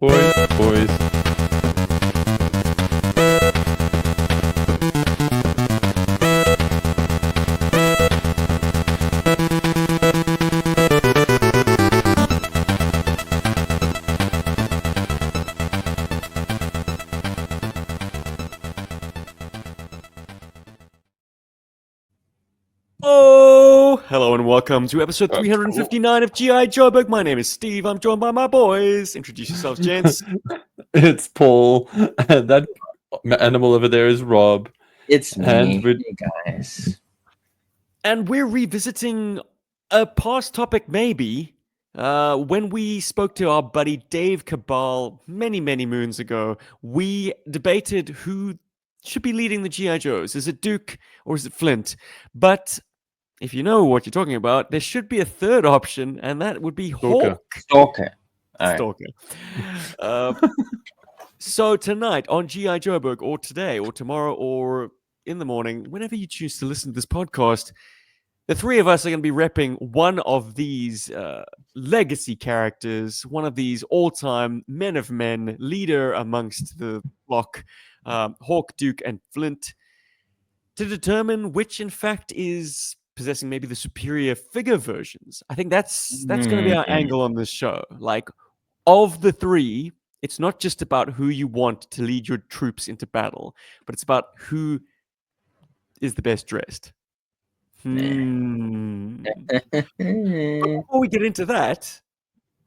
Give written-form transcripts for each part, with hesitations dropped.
Boys. Oh, hello and welcome to episode 359 of GI Joburg. My name is Steve. I'm joined by my boys. Introduce yourselves, gents. It's Paul, and that animal over there is Rob. It's And me, hey guys. And we're revisiting a past topic, maybe. When we spoke to our buddy Dave Cabal many moons ago, we debated who should be leading the GI Joes. Is it Duke or is it Flint? But if you know what you're talking about, there should be a third option, and that would be Stalker. Hawk. Stalker. All right. Stalker. So tonight on GI Joburg, or today, or tomorrow, or in the morning, whenever you choose to listen to this podcast, the three of us are going to be repping one of these legacy characters, one of these all-time men of men, leader amongst the flock, Hawk, Duke, and Flint, to determine which, in fact, is possessing maybe the superior figure versions. I think that's going to be our angle on this show. Like, of the three, it's not just about who you want to lead your troops into battle, but it's about who is the best dressed. But before we get into that,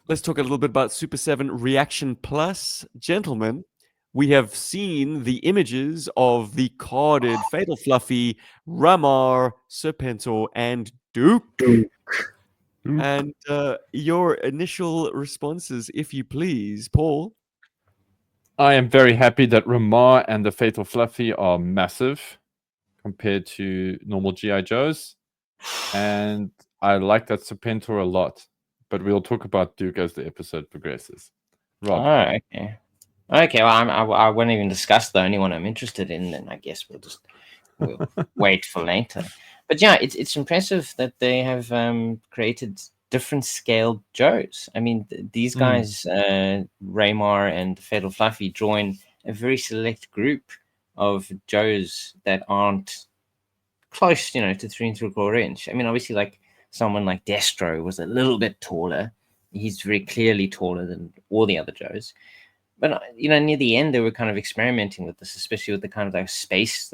let's talk a little bit about Super7 Reaction Plus. Gentlemen, we have seen the images of the carded Fatal Fluffy, Ramar, Serpentor, and Duke. And your initial responses, if you please, Paul. I am very happy that Ramar and the Fatal Fluffy are massive compared to normal GI Joes, and I like that Serpentor a lot. But we'll talk about Duke as the episode progresses. Rob. Oh, okay. Okay, well, I won't even discuss the only one I'm interested in, then I guess we'll wait for later. But yeah, it's impressive that they have created different scaled Joes. I mean, these guys, Ramar and Fatal Fluffy, join a very select group of Joes that aren't close, to 3¾ inch. I mean, obviously, like someone like Destro was a little bit taller. He's very clearly taller than all the other Joes. But near the end, they were kind of experimenting with this, especially with the kind of those space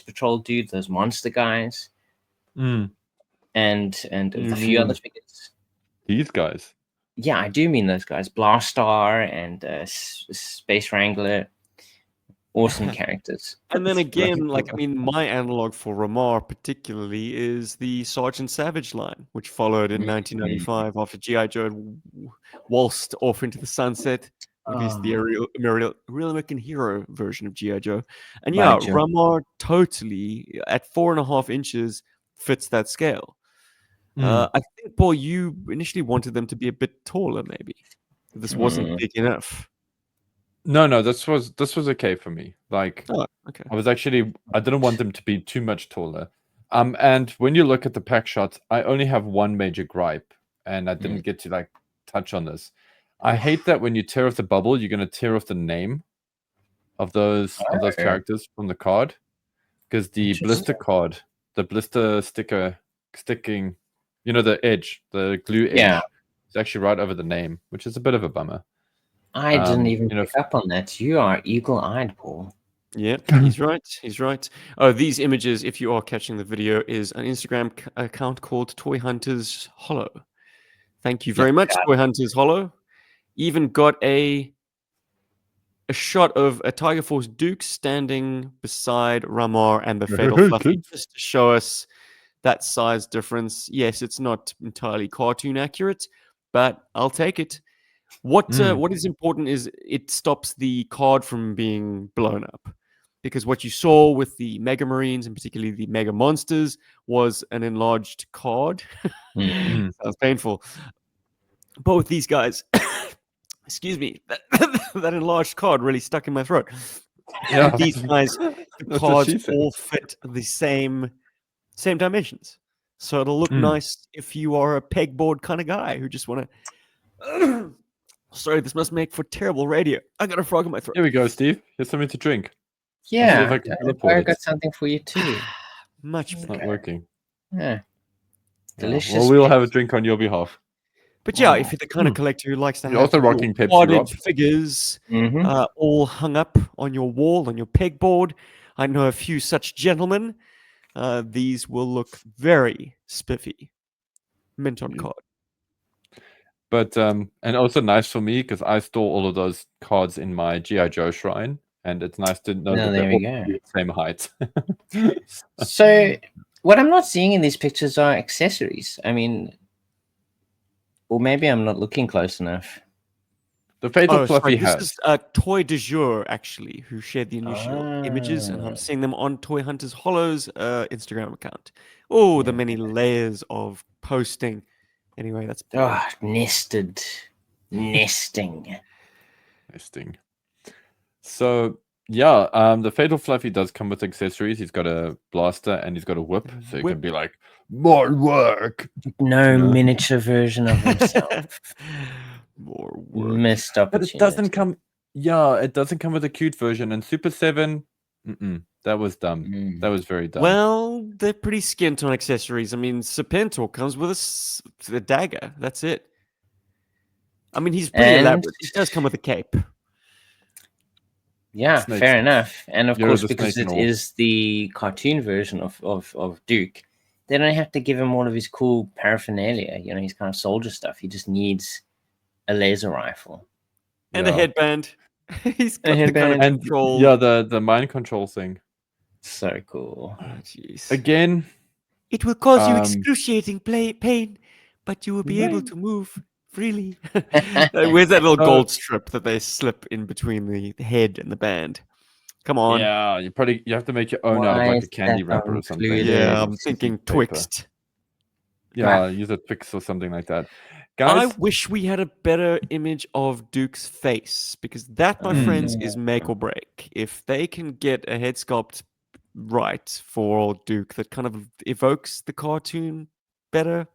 patrol dudes, those monster guys, and a few other figures. These guys. Yeah, I do mean those guys. Blastar and Space Wrangler. Awesome characters. And then again, my analog for Ramar particularly is the Sergeant Savage line, which followed in 1995 after GI Joe waltzed off into the sunset. At least the Real American Hero version of GI Joe. And yeah, Ramar totally at 4.5 inches fits that scale. I think, Paul, you initially wanted them to be a bit taller, maybe. This wasn't big enough. No, this was okay for me. Like, okay. I didn't want them to be too much taller. And when you look at the pack shots, I only have one major gripe, and I didn't get to touch on this. I hate that when you tear off the bubble, you're going to tear off the name of those characters from the card, because the blister card, the blister sticker sticking, the edge, the glue edge, is actually right over the name, which is a bit of a bummer. I didn't even pick up on that. You are eagle-eyed, Paul. Yeah, he's right. He's right. Oh, these images, if you are catching the video, is an Instagram account called Toy Hunters Hollow. Thank you very much, Toy Hunters Hollow. Even got a shot of a Tiger Force Duke standing beside Ramar and the Fatal Fluffy, just to show us that size difference. Yes, it's not entirely cartoon accurate, but I'll take it. What is important is it stops the card from being blown up, because what you saw with the Mega Marines and particularly the Mega Monsters was an enlarged card. Sounds painful. But with these guys, excuse me, that enlarged card really stuck in my throat. Yeah, these guys, the cards all fit the same dimensions, so it'll look nice if you are a pegboard kind of guy who just want to Sorry, this must make for terrible radio. I got a frog in my throat. Here we go, Steve. Here's something to drink. Yeah, if I can teleport I it. got something for you too. Much It's better. not working. Yeah. Yeah, Delicious. well, we'll have a drink on your behalf. But yeah, if you're the kind of collector who likes to You're have also your rocking Pepsi, wadded Rob. figures Mm-hmm. all hung up on your wall, on your pegboard, I know a few such gentlemen. These will look very spiffy. Mint on card. But and also nice for me because I store all of those cards in my GI Joe shrine, and it's nice to know that there they're we all go. the same height. So, what I'm not seeing in these pictures are accessories. I mean, or maybe I'm not looking close enough. The Fatal Fluffy This has. is Toy du Jour, actually, who shared the initial images, and I'm seeing them on Toy Hunters Hollow's Instagram account. Oh, the many layers of posting. Anyway, that's nesting. Nesting. So yeah, the Fatal Fluffy does come with accessories. He's got a blaster and he's got a whip, so you can be like, more work. No miniature version of himself. More work. Missed opportunity. But it doesn't come. Yeah, it doesn't come with a cute version. And Super 7, that was dumb. That was very dumb. Well, they're pretty skint on accessories. I mean, Serpentor comes with a dagger. That's it. I mean, he's pretty elaborate. He does come with a cape. Yeah, Snakes. fair enough. And of You're course, the because snake it and all. is the cartoon version of Duke, they don't have to give him all of his cool paraphernalia, his kind of soldier stuff. He just needs a laser rifle. And a headband. He's got headband. the kind of And control. yeah, the mind control thing. So cool. Oh, jeez. Again, it will cause you excruciating pain, but you will be able to move freely. Where's that little gold strip that they slip in between the head and the band? Come on. Yeah, you have to make your own out of like a candy wrapper or something. Yeah, I'm thinking Twixt. Yeah, use a Twix or something like that. Guys, I wish we had a better image of Duke's face, because that, my friends, is make or break. If they can get a head sculpt right for Duke that kind of evokes the cartoon better,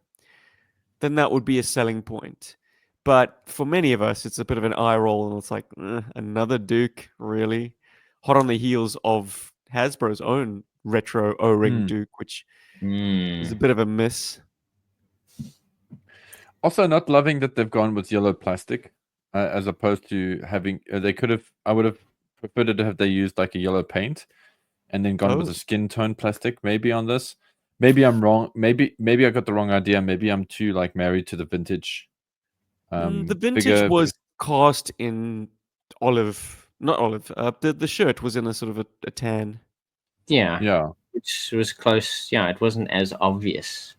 then that would be a selling point. But for many of us, it's a bit of an eye roll, and it's like, another Duke, really? Hot on the heels of Hasbro's own retro O-ring Duke, which is a bit of a miss. Also, not loving that they've gone with yellow plastic as opposed to having. I would have preferred it to have they used like a yellow paint and then gone with a skin tone plastic maybe on this. Maybe I'm wrong. Maybe I got the wrong idea. Maybe I'm too like married to the vintage. The vintage was cast in olive, not olive. The shirt was in a sort of a tan. Yeah, which was close. Yeah, it wasn't as obvious.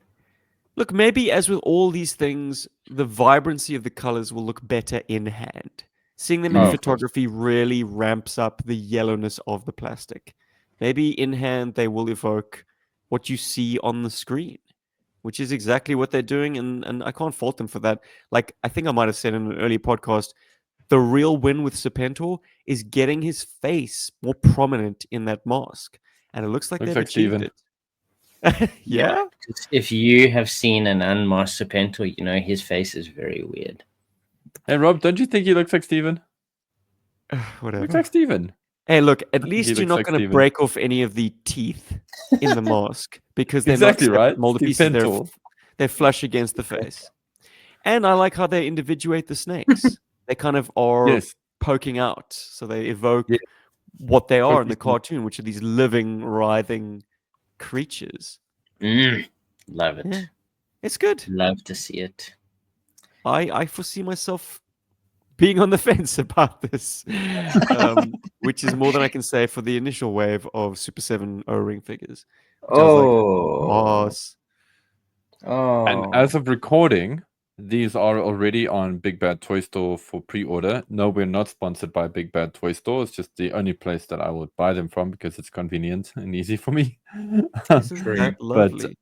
Look, maybe as with all these things, the vibrancy of the colors will look better in hand. Seeing them in photography really ramps up the yellowness of the plastic. Maybe in hand they will evoke what you see on the screen, which is exactly what they're doing, and I can't fault them for that. Like, I think I might have said in an earlier podcast, the real win with Serpentor is getting his face more prominent in that mask. And it looks like they've achieved it. Yeah? If you have seen an unmasked Serpentor, his face is very weird. Hey, Rob, don't you think he looks like Steven? Whatever. Looks like Steven. Hey, look, at least you're not going to break off any of the teeth in the mask, because they're exactly not right. molded pieces. They're flush against the face. And I like how they individuate the snakes. They kind of are poking out, so they evoke what they are in the cartoon, which are these living, writhing creatures. Love it. Yeah. It's good. Love to see it. I foresee myself being on the fence about this, which is more than I can say for the initial wave of Super 7 O-ring figures. Oh. And as of recording, these are already on Big Bad Toy Store for pre-order. No, we're not sponsored by Big Bad Toy Store. It's just the only place that I would buy them from because it's convenient and easy for me. Isn't that lovely?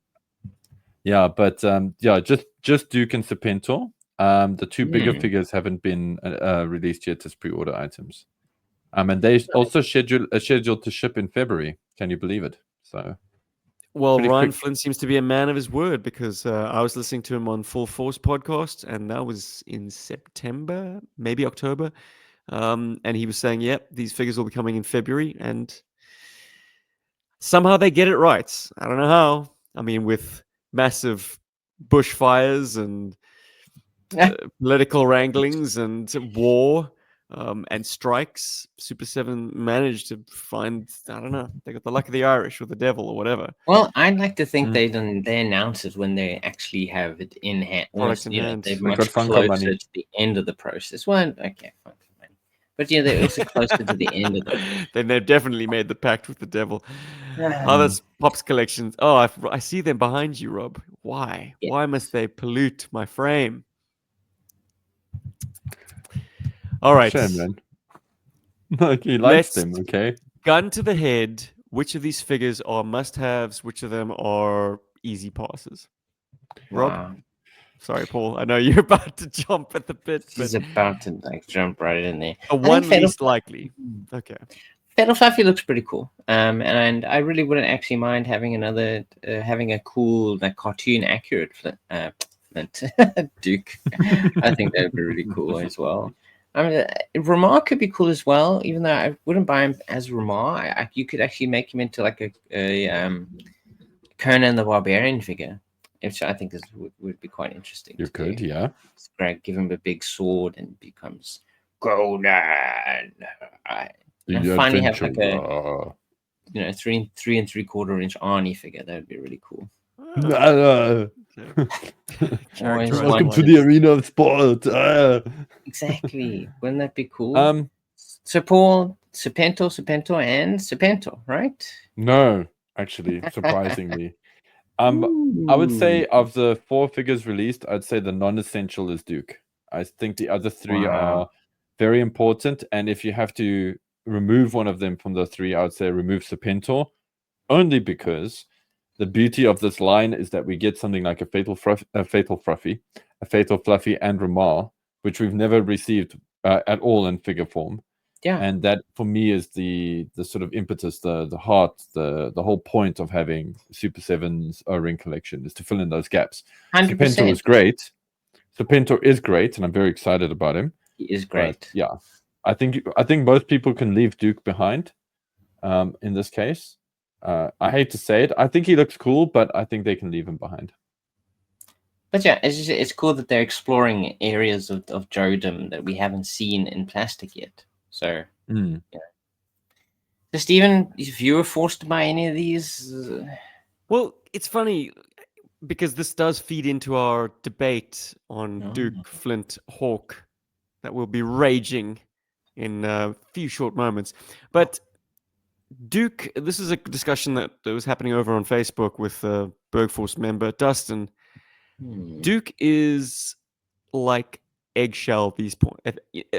Just Duke and Serpentor. The two bigger figures haven't been released yet as pre-order items. And they also scheduled to ship in February. Can you believe it? So, Well, Pretty Ryan quick. Flint seems to be a man of his word, because I was listening to him on Full Force podcast, and that was in September, maybe October. And he was saying, yep, these figures will be coming in February, and somehow they get it right. I don't know how. I mean, with massive bushfires and political wranglings and war and strikes, Super 7 managed to find, I don't know, they got the luck of the Irish or the devil or whatever. Well, I'd like to think Mm. they announce it when they actually have it in hand. Product Almost, in you know, hand. they're They much got Funko closer money. to the end of the process. Well, okay, Funko money. But yeah, they're also closer to the end of the Then they've definitely made the pact with the devil. process. Oh, that's Pop's collections. Oh, I see them behind you, Rob. Why? Yeah. Why must they pollute my frame? All right. Shame, man. Like, he likes them, okay? Gun to the head. Which of these figures are must-haves? Which of them are easy passes? Rob? Wow. Sorry, Paul. I know you're about to jump at the bit, He's but about to like jump right in there. the I think one Fatal least likely. Okay. Fatal Fluffy looks pretty cool. And I really wouldn't actually mind having another, having a cool, like, cartoon accurate Flint Duke. I think that would be really cool as well. I mean, Ramar could be cool as well, even though I wouldn't buy him as Ramar. You could actually make him into like a Conan the Barbarian figure, which I think would be quite interesting. You to could, do. yeah. Give him a big sword and becomes Conan. The And finally have like a adventurer. 3 3/4 inch Arnie figure. That would be really cool. Ah. Always Welcome to wanted- the arena of sport. Ah. Exactly. Wouldn't that be cool? Um, So Paul, Serpentor, and Serpentor, right? no, actually, surprisingly. I would say of the 4 figures released, I'd say the non-essential is Duke. I think the other 3 Wow. are very important, and if you have to remove one of them from the 3, I would say remove Serpentor, only because the beauty of this line is that we get something like a Fatal Fluffy, and Ramar, which we've never received at all in figure form. Yeah. And that, for me, is the sort of impetus, the heart, the whole point of having Super 7's O-Ring collection is to fill in those gaps. 100%. Serpentor is great. Serpentor is great, and I'm very excited about him. He is But great. yeah, I think most people can leave Duke behind. In this case, I hate to say it, I think he looks cool, but I think they can leave him behind. But yeah, it's cool that they're exploring areas of Jodom that we haven't seen in plastic yet. So, Mm. yeah. So, Stephen, if you were forced to buy any of these, Well, it's funny because this does feed into our debate on Oh. Duke, Flint, Hawk that will be raging in a few short moments. But Duke, this is a discussion that was happening over on Facebook with Bergforce member Dustin. Duke is like eggshell these points.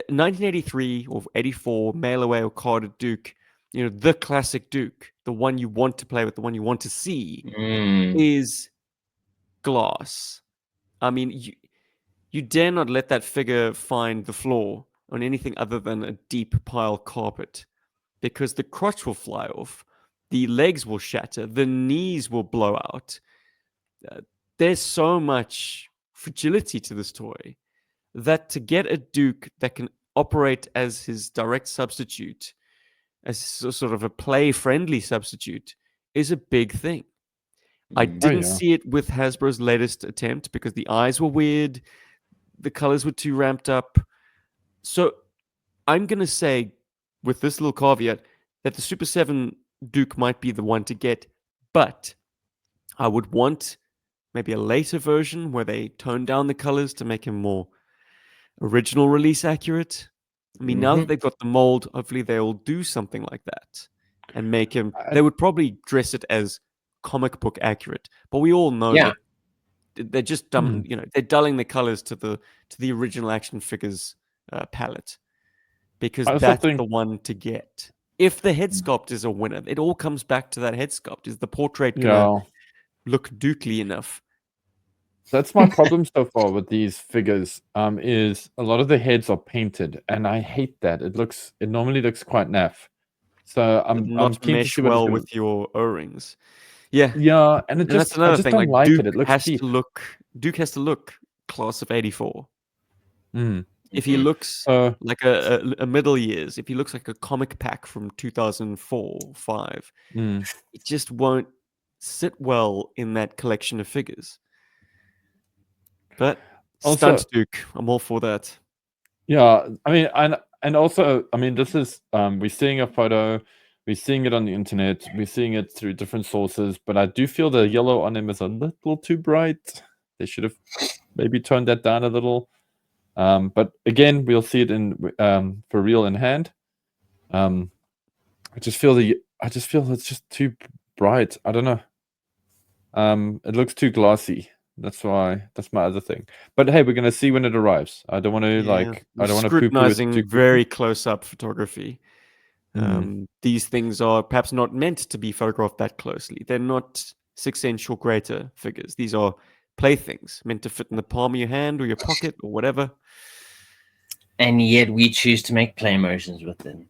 1983 or 84, mail away or carded Duke, the classic Duke, the one you want to play with, the one you want to see, is glass. I mean, you dare not let that figure find the floor on anything other than a deep pile carpet, because the crotch will fly off, the legs will shatter, the knees will blow out. There's so much fragility to this toy that to get a Duke that can operate as his direct substitute, as sort of a play-friendly substitute, is a big thing. I didn't see it with Hasbro's latest attempt because the eyes were weird, the colors were too ramped up. So I'm going to say, with this little caveat, that the Super 7 Duke might be the one to get, but I would want maybe a later version where they tone down the colors to make him more original release accurate. I mean, now that they've got the mold, hopefully they'll do something like that and make him. They would probably dress it as comic book accurate, but we all know that they're just dumb. They're dulling the colors to the original action figures palette, because that's the one to get. If the head sculpt is a winner, it all comes back to that head sculpt. Is the portrait gonna look Dukely enough? That's my problem so far with these figures. Is a lot of the heads are painted, and I hate that. It normally looks quite naff. So I'm not keen to mesh see what well with your O-rings. Yeah, Yeah, and and that's I another just thing. don't Like like Duke it. It looks has cheap. to look. Duke has to look class of '84. Mm. If he looks like a middle years, if he looks like a comic pack from 2004, 5, it just won't sit well in that collection of figures. But Also, stunt Duke, I'm all for that. yeah, I mean, and also, I mean, this is we're seeing a photo, we're seeing it on the internet, we're seeing it through different sources, but I do feel the yellow on him is a little too bright. They should have maybe toned that down a little. But again, we'll see it in for real in hand. I just feel it's just too bright. I don't know. It looks too glossy. That's my other thing. But hey, we're gonna see when it arrives. I don't want to I don't want to poo-poo it too scrutinizing quickly. very close-up photography. Mm. These things are perhaps not meant to be photographed that closely. They're not 6-inch or greater figures. These are playthings meant to fit in the palm of your hand or your pocket or whatever. And yet we choose to make play motions with them.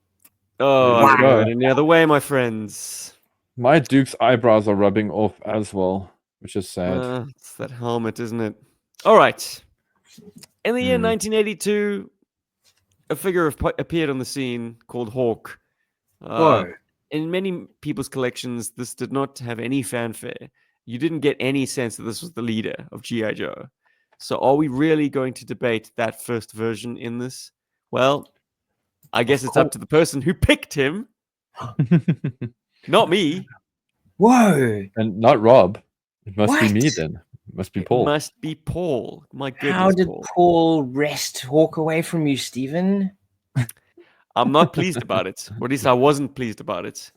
Oh, There I you could have go. it any other way, my friends. My Duke's eyebrows are rubbing off as well, which is sad. It's that helmet, isn't it? All right. In the year 1982, a figure appeared on the scene called Hawk. Whoa. In many people's collections, this did not have any fanfare. You didn't get any sense that this was the leader of GI Joe. So are we really going to debate that first version in this? Well, I guess it's up to the person who picked him, not me. Whoa. And not Rob. It must be What? me then. It must be It Paul. must be Paul. My goodness, How did Paul. Paul wrest Hawk away from you, Stephen? I'm not pleased about it. Or at least I wasn't pleased about it.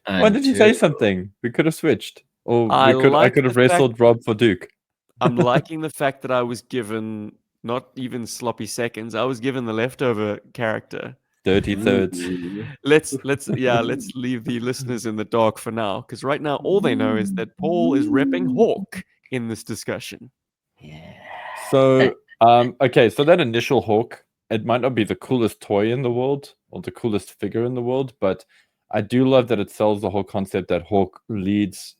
Why did you say something? We could have switched. Or I I could have wrestled Rob for Duke. I'm liking the fact that I was given not even sloppy seconds. I was given the leftover character. Dirty thirds. Let's leave the listeners in the dark for now, because right now all they know is that Paul is repping Hawk in this discussion. Yeah. So okay, so that initial Hawk, it might not be the coolest toy in the world or the coolest figure in the world, but I do love that it sells the whole concept that Hawk leads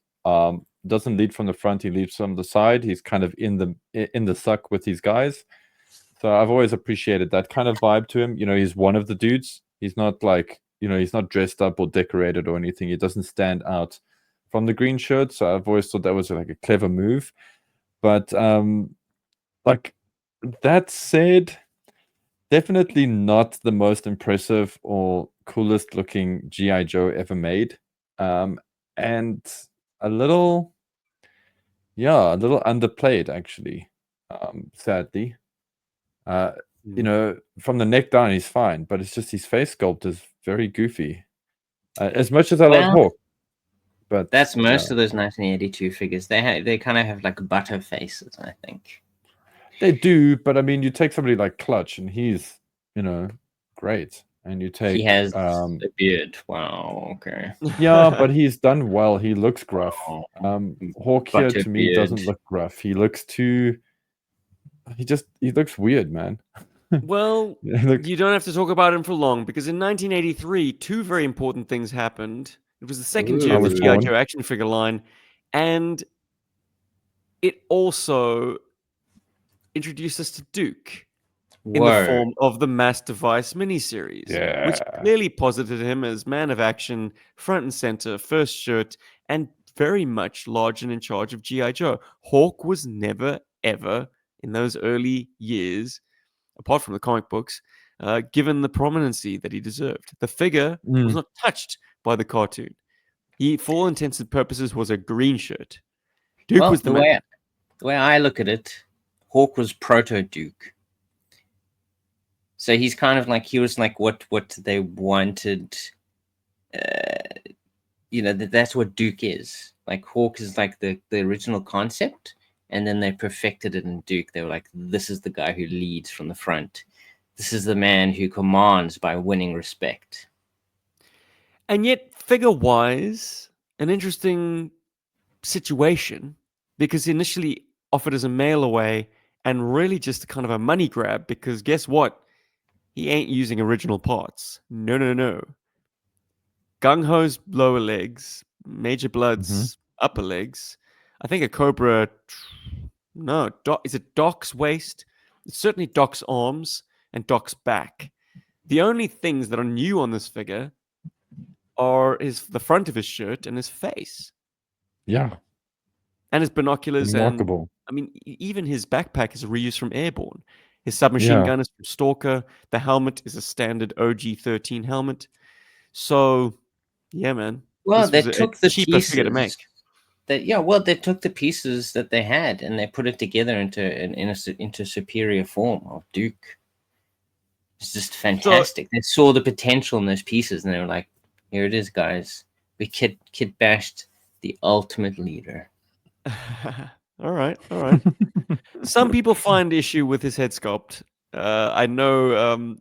doesn't lead from the front, he leads from the side. He's kind of in the suck with these guys. So I've always appreciated that kind of vibe to him. You know, he's one of the dudes. He's not like, you know, he's not dressed up or decorated or anything. He doesn't stand out from the green shirt. So I've always thought that was like a clever move. But like that said, definitely not the most impressive or coolest looking GI Joe ever made. And a little underplayed actually. Sadly. You know, from the neck down, he's fine, but it's just his face sculpt is very goofy. As much as I love Hawk, but that's most of those 1982 figures. They kind of have like butter faces, I think. They do, but I mean, you take somebody like Clutch, and he's, you know, great, and you take He has a beard. Wow. Okay. yeah, but he's done well. He looks gruff. Hawk here to me doesn't look gruff. He looks too. He looks weird, man. Well, you don't have to talk about him for long, because in 1983, two very important things happened. It was the second year of the GI Joe action figure line, and it also introduced us to Duke in the form of the Mass Device miniseries, which clearly posited him as man of action, front and center, first shirt, and very much large and in charge of GI Joe. Hawk was never, ever, in those early years, apart from the comic books, given the prominency that he deserved. The figure was not touched by the cartoon. He, for all intents and purposes, was a green shirt. Duke was the way I look at it, Hawk was proto Duke. So he's kind of like, he was like what they wanted. You know, that's what Duke is. Like Hawk is like the original concept, and then they perfected it in Duke. They were like, this is the guy who leads from the front. This is the man who commands by winning respect. And yet, figure-wise, an interesting situation, because initially offered as a mail away and really just kind of a money grab, because guess what? He ain't using original parts. No. Gung Ho's lower legs, Major Blood's upper legs. I think a cobra. No, is it Doc's waist? It's certainly Doc's arms and Doc's back. The only things that are new on this figure are the front of his shirt and his face. Yeah. And his binoculars. Remarkable. And I mean, even his backpack is a reuse from Airborne. His submachine gun is from Stalker. The helmet is a standard OG-13 helmet. So, yeah, man. Well, they was took a the cheaper figure to make. They took the pieces that they had and they put it together into superior form of Duke. It's just fantastic. They saw the potential in those pieces and they were like, "Here it is, guys. We kit bashed the ultimate leader." All right. Some people find issue with his head sculpt. I know.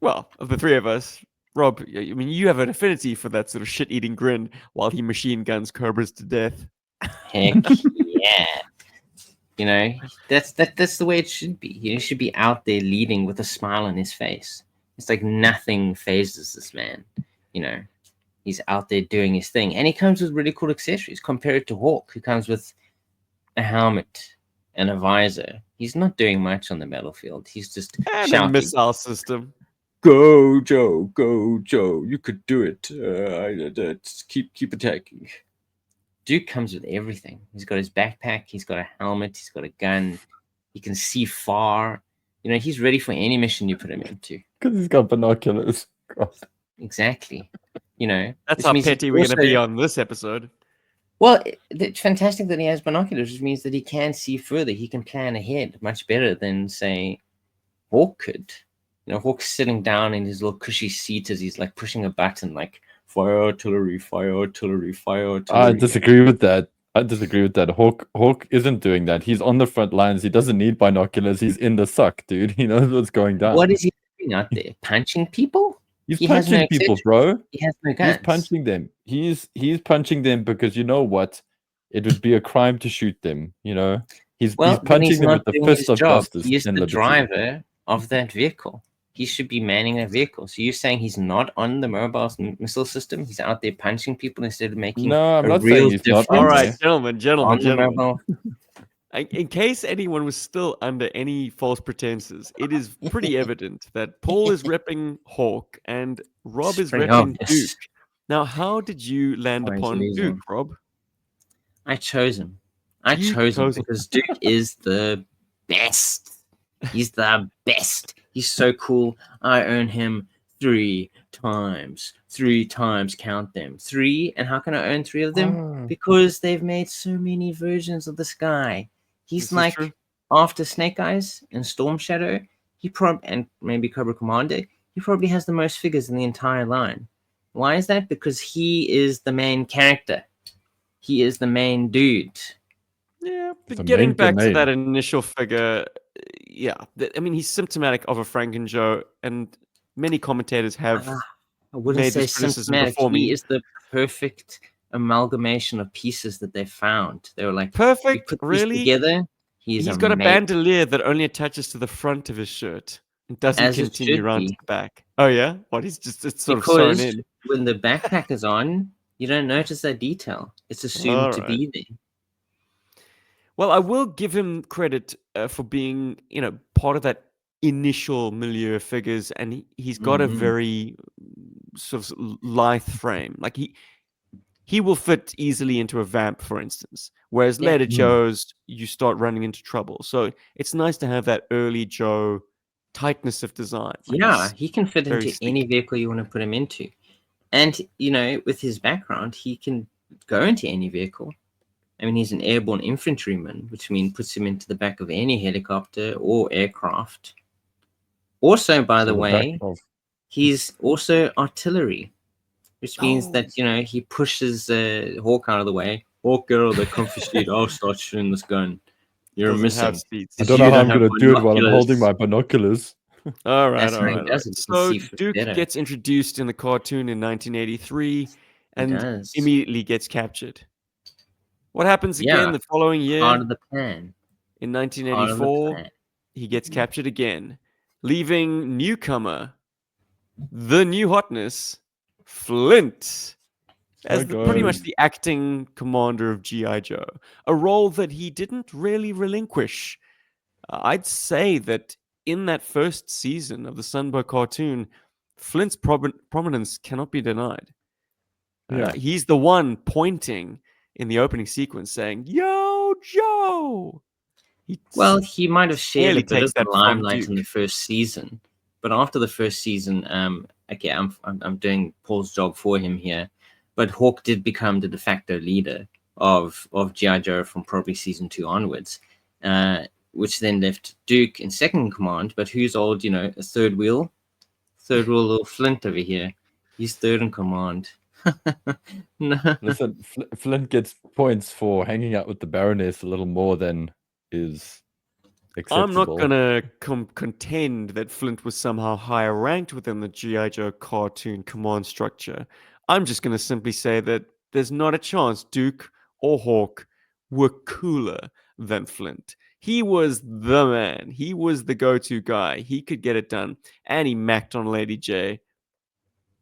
Well, of the three of us, Rob, I mean, you have an affinity for that sort of shit-eating grin while he machine guns cobras to death. Heck yeah. You know, that's the way it should be. He should be out there leading with a smile on his face. It's like nothing phases this man. You know, he's out there doing his thing. And he comes with really cool accessories compared to Hawk, who comes with a helmet and a visor. He's not doing much on the battlefield. He's just and shouting. a missile system. Go, Joe. Go, Joe. You could do it. Keep attacking. Duke comes with everything. He's got his backpack. He's got a helmet. He's got a gun. He can see far. You know, he's ready for any mission you put him into. Because he's got binoculars. God. Exactly. You know, that's how petty we're going to be on this episode. Well, it's fantastic that he has binoculars, which means that he can see further. He can plan ahead much better than, say, Hawk could. You know, Hawk's sitting down in his little cushy seat as he's like pushing a button, like fire artillery, fire artillery, fire artillery. I disagree with that. Hawk isn't doing that. He's on the front lines. He doesn't need binoculars. He's in the suck, dude. He knows what's going down. What is he doing out there? Punching people? He's punching people, bro. He has no guns. He's punching them. He's punching them because you know what? It would be a crime to shoot them. You know, he's punching them with the fist of justice. He's the liberty. driver of that vehicle. He should be manning that vehicle. So you're saying he's not on the mobile missile system? He's out there punching people instead of making no, I'm a not real saying he's difference. not. All right, gentlemen. In case anyone was still under any false pretenses, it is pretty evident that Paul is repping Hawk and Rob is repping Duke. Now, how did you land upon Duke, Rob? I chose him. I chose him because Duke is the best. He's the best. He's so cool. I earn him 3 times. 3 times, count them. 3, and how can I earn 3 of them? Because they've made so many versions of this guy. He's like, after Snake Eyes and Storm Shadow, and maybe Cobra Commander, he probably has the most figures in the entire line. Why is that? Because he is the main character. He is the main dude. Yeah, but getting back to that initial figure, yeah, I mean, he's symptomatic of a Franken-Joe, and many commentators have I wouldn't say symptomatic. He is the perfect amalgamation of pieces that they found. They were like, perfect, put really? Together, he's got a bandolier that only attaches to the front of his shirt. It doesn't continue around to the back. Oh, yeah? What? It's sort of sewn in. When the backpack is on, you don't notice that detail. It's assumed to be there. Well, I will give him credit for being, part of that initial milieu of figures, and he's got a very sort of lithe frame. Like he will fit easily into a vamp, for instance. Whereas later Joes, you start running into trouble. So it's nice to have that early Joe tightness of design. Like he can fit into any vehicle you want to put him into. And, with his background, he can go into any vehicle. I mean, he's an airborne infantryman, which means puts him into the back of any helicopter or aircraft. Also, by the way, he's also artillery, which means that, he pushes Hawk out of the way. Hawk, get out of the comfy seat. I'll start shooting this gun. You're missing. I don't know how I'm going to do it while I'm holding my binoculars. All right. So Duke gets introduced in the cartoon in 1983 and immediately gets captured. What happens again the following year? Part of the plan. In 1984, he gets captured again, leaving newcomer, the new hotness, Flint. as pretty much the acting commander of GI Joe, a role that he didn't really relinquish. I'd say that in that first season of the Sunbow cartoon, Flint's prominence cannot be denied. He's the one pointing in the opening sequence saying, "Yo, Joe!" Well, he might have shared a bit takes of the that from limelight in the Duke. first season, but after the first season, okay, I'm doing Paul's job for him here, but Hawk did become the de facto leader of GI Joe from probably season 2 onwards, which then left Duke in second in command. But who's old? You know, a third wheel little Flint over here. He's third in command. No. Listen, Flint gets points for hanging out with the Baroness a little more than is acceptable. I'm not gonna contend that Flint was somehow higher ranked within the GI Joe cartoon command structure. I'm just gonna simply say that there's not a chance Duke or Hawk were cooler than Flint. He was the man. He was the go-to guy. He could get it done, and he macked on Lady J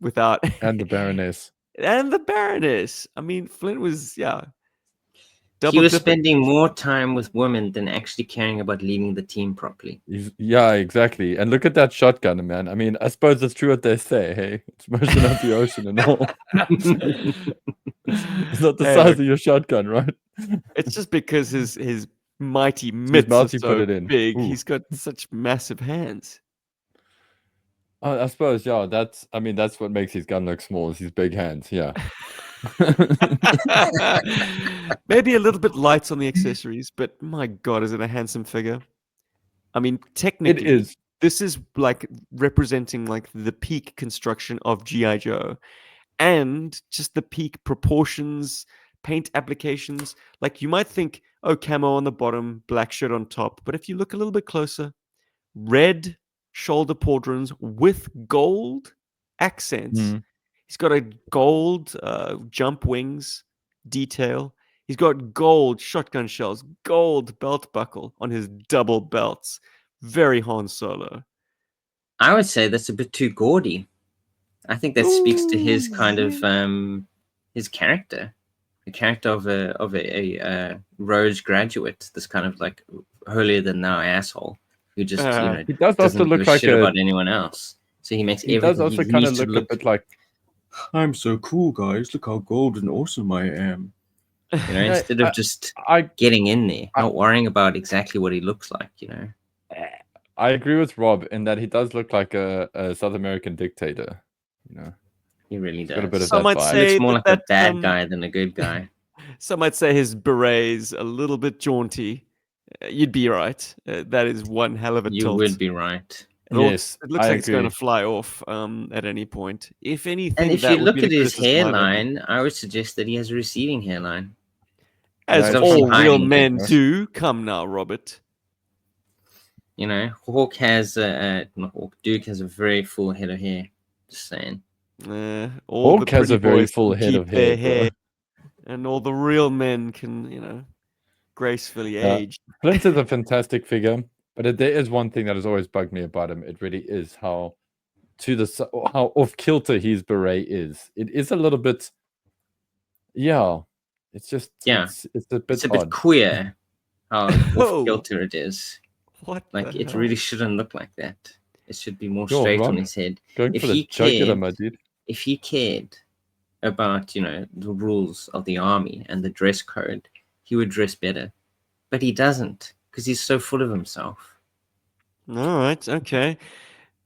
without And the Baroness. and the Baroness. I mean, Flint was He was dipping. spending more time with women than actually caring about leading the team properly. Yeah, exactly. And look at that shotgun, man. I mean, I suppose it's true what they say. Hey, it's motion of the ocean and all. It's not the size of your shotgun, right? It's just because his mighty mitts are Marty so put it in. big. Ooh. He's got such massive hands. I suppose, yeah. That's what makes his gun look small. Is his big hands. Yeah. Maybe a little bit light on the accessories, but my God, is it a handsome figure? I mean, technically, It is. This is like representing like the peak construction of GI Joe, and just the peak proportions, paint applications. Like you might think, oh, camo on the bottom, black shirt on top, but if you look a little bit closer, red shoulder pauldrons with gold accents. Mm. He's got a gold jump wings detail. He's got gold shotgun shells, gold belt buckle on his double belts. Very Han Solo. I would say that's a bit too gaudy. I think that speaks to his kind of his character, the character of a Rhodes graduate, this kind of like holier than thou asshole who just he does also doesn't look give a like shit about anyone else. So he makes he everything. does also he kind of needs to look a bit like, I'm so cool, guys. Look how gold and awesome I am. You know, instead of just getting in there, not worrying about exactly what he looks like, you know. I agree with Rob in that he does look like a South American dictator. You know, he really does. Got a bit of Some that might vibe. say He looks more like a bad that, guy than a good guy. Some might say his beret's a little bit jaunty. You'd be right. That is one hell of a You tilt. would be right. Yes, it looks I like it's going agree. to fly off at any point. If anything, And if that you would look be the at his criticism I'd have. hairline, I would suggest that he has a receding hairline. As Yeah, all hiding real it, men right? do. Come now, Robert. You know, Hawk has not Hawk. Duke has a very full head of hair. Just saying. All Hawk the has pretty a very boys full can head keep of their hair, bro. and all the real men can, gracefully Yeah. age. Flint is a fantastic figure, but there is one thing that has always bugged me about him. It really is how off kilter his beret is. It is a little bit, It's just it's a bit odd. queer how off kilter it is. What? Like it really shouldn't look like that. It should be more Yo, straight Rob, on his head. Going If for the he jugular, cared, my dude. if he cared about the rules of the army and the dress code, he would dress better. But he doesn't, because he's so full of himself. All right, okay.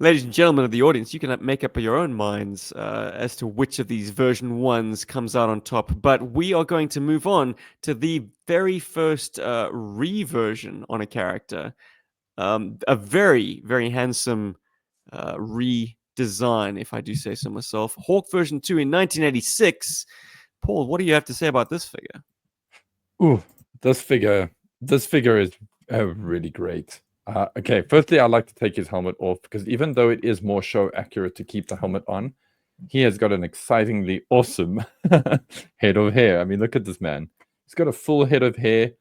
Ladies and gentlemen of the audience, you can make up your own minds as to which of these version 1s comes out on top. But we are going to move on to the very first reversion on a character. A very, very handsome redesign, if I do say so myself. Hawk version 2 in 1986. Paul, what do you have to say about this figure? Ooh, this figure is really great. Okay, firstly, I'd like to take his helmet off because even though it is more show accurate to keep the helmet on, he has got an excitingly awesome head of hair. I mean, look at this man. He's got a full head of hair.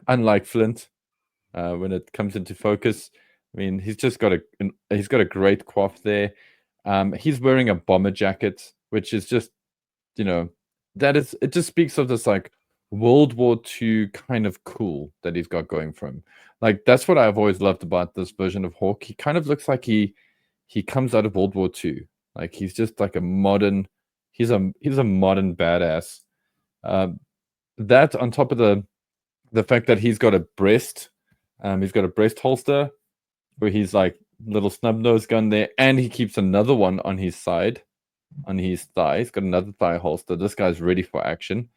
Unlike Flint, when it comes into focus, I mean, he's just got a great coif there. He's wearing a bomber jacket, which is just you know, it just speaks of this like World War II kind of cool that he's got going for him. Like that's what I've always loved about this version of Hawk. He kind of looks like he comes out of World War II. Like he's just like a modern, he's a modern badass. That on top of the fact that he's got a breast holster where he's like little snub nose gun there, and he keeps another one on his side, on his thigh. He's got another thigh holster. This guy's ready for action.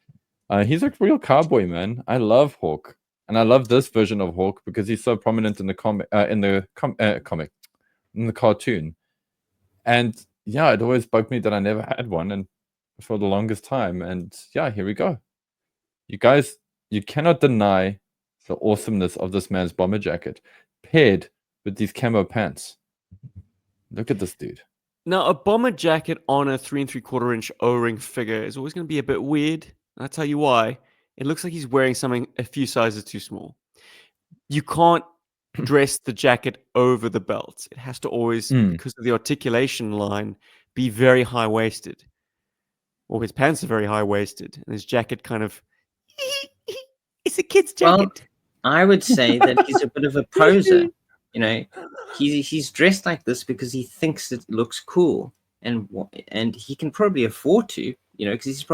He's a real cowboy, man. I love Hawk, and I love this version of Hawk because he's so prominent in the comic, in the cartoon. And yeah, it always bugged me that I never had one, and for the longest time. And yeah, here we go. You guys, you cannot deny the awesomeness of this man's bomber jacket paired with these camo pants. Look at this dude. Now, a bomber jacket on a 3 3/4 inch O-ring figure is always going to be a bit weird. And I'll tell you why. It looks like he's wearing something a few sizes too small. You can't dress the jacket over the belt. It has to always, because of the articulation line, be very high-waisted. Or his pants are very high-waisted. And his jacket kind of... It's a kid's jacket. Well, I would say that he's a bit of a poser. You know, he's dressed like this because he thinks it looks cool, and he can probably afford to, you know, because he's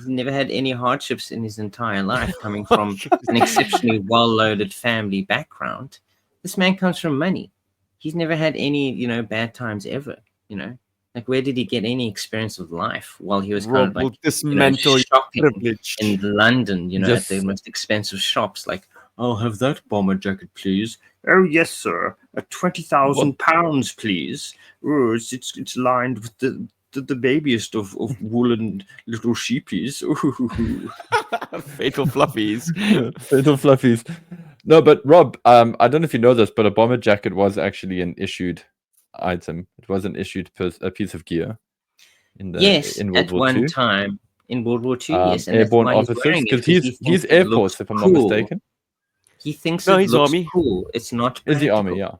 never had any hardships in his entire life, coming from an exceptionally well-loaded family background. This man comes from money. He's never had any, you know, bad times ever. You know, like where did he get any experience of life while he was kind of like shopping in London? You know, at the most expensive shops, like. I'll have that bomber jacket, please. Oh yes, sir. At £20,000, please. Oh, it's lined with the babiest of woolen little sheepies. Fatal Fluffies. Fatal Fluffies. No, but Rob, I don't know if you know this, but a bomber jacket was actually an issued item. It was an issued a piece of gear. In World War one II. time in World War II, yes. And airborne officers, because he's Air Force, if I'm not mistaken. He thinks he's looks Army. cool. It's not practical. Is the Army, yeah.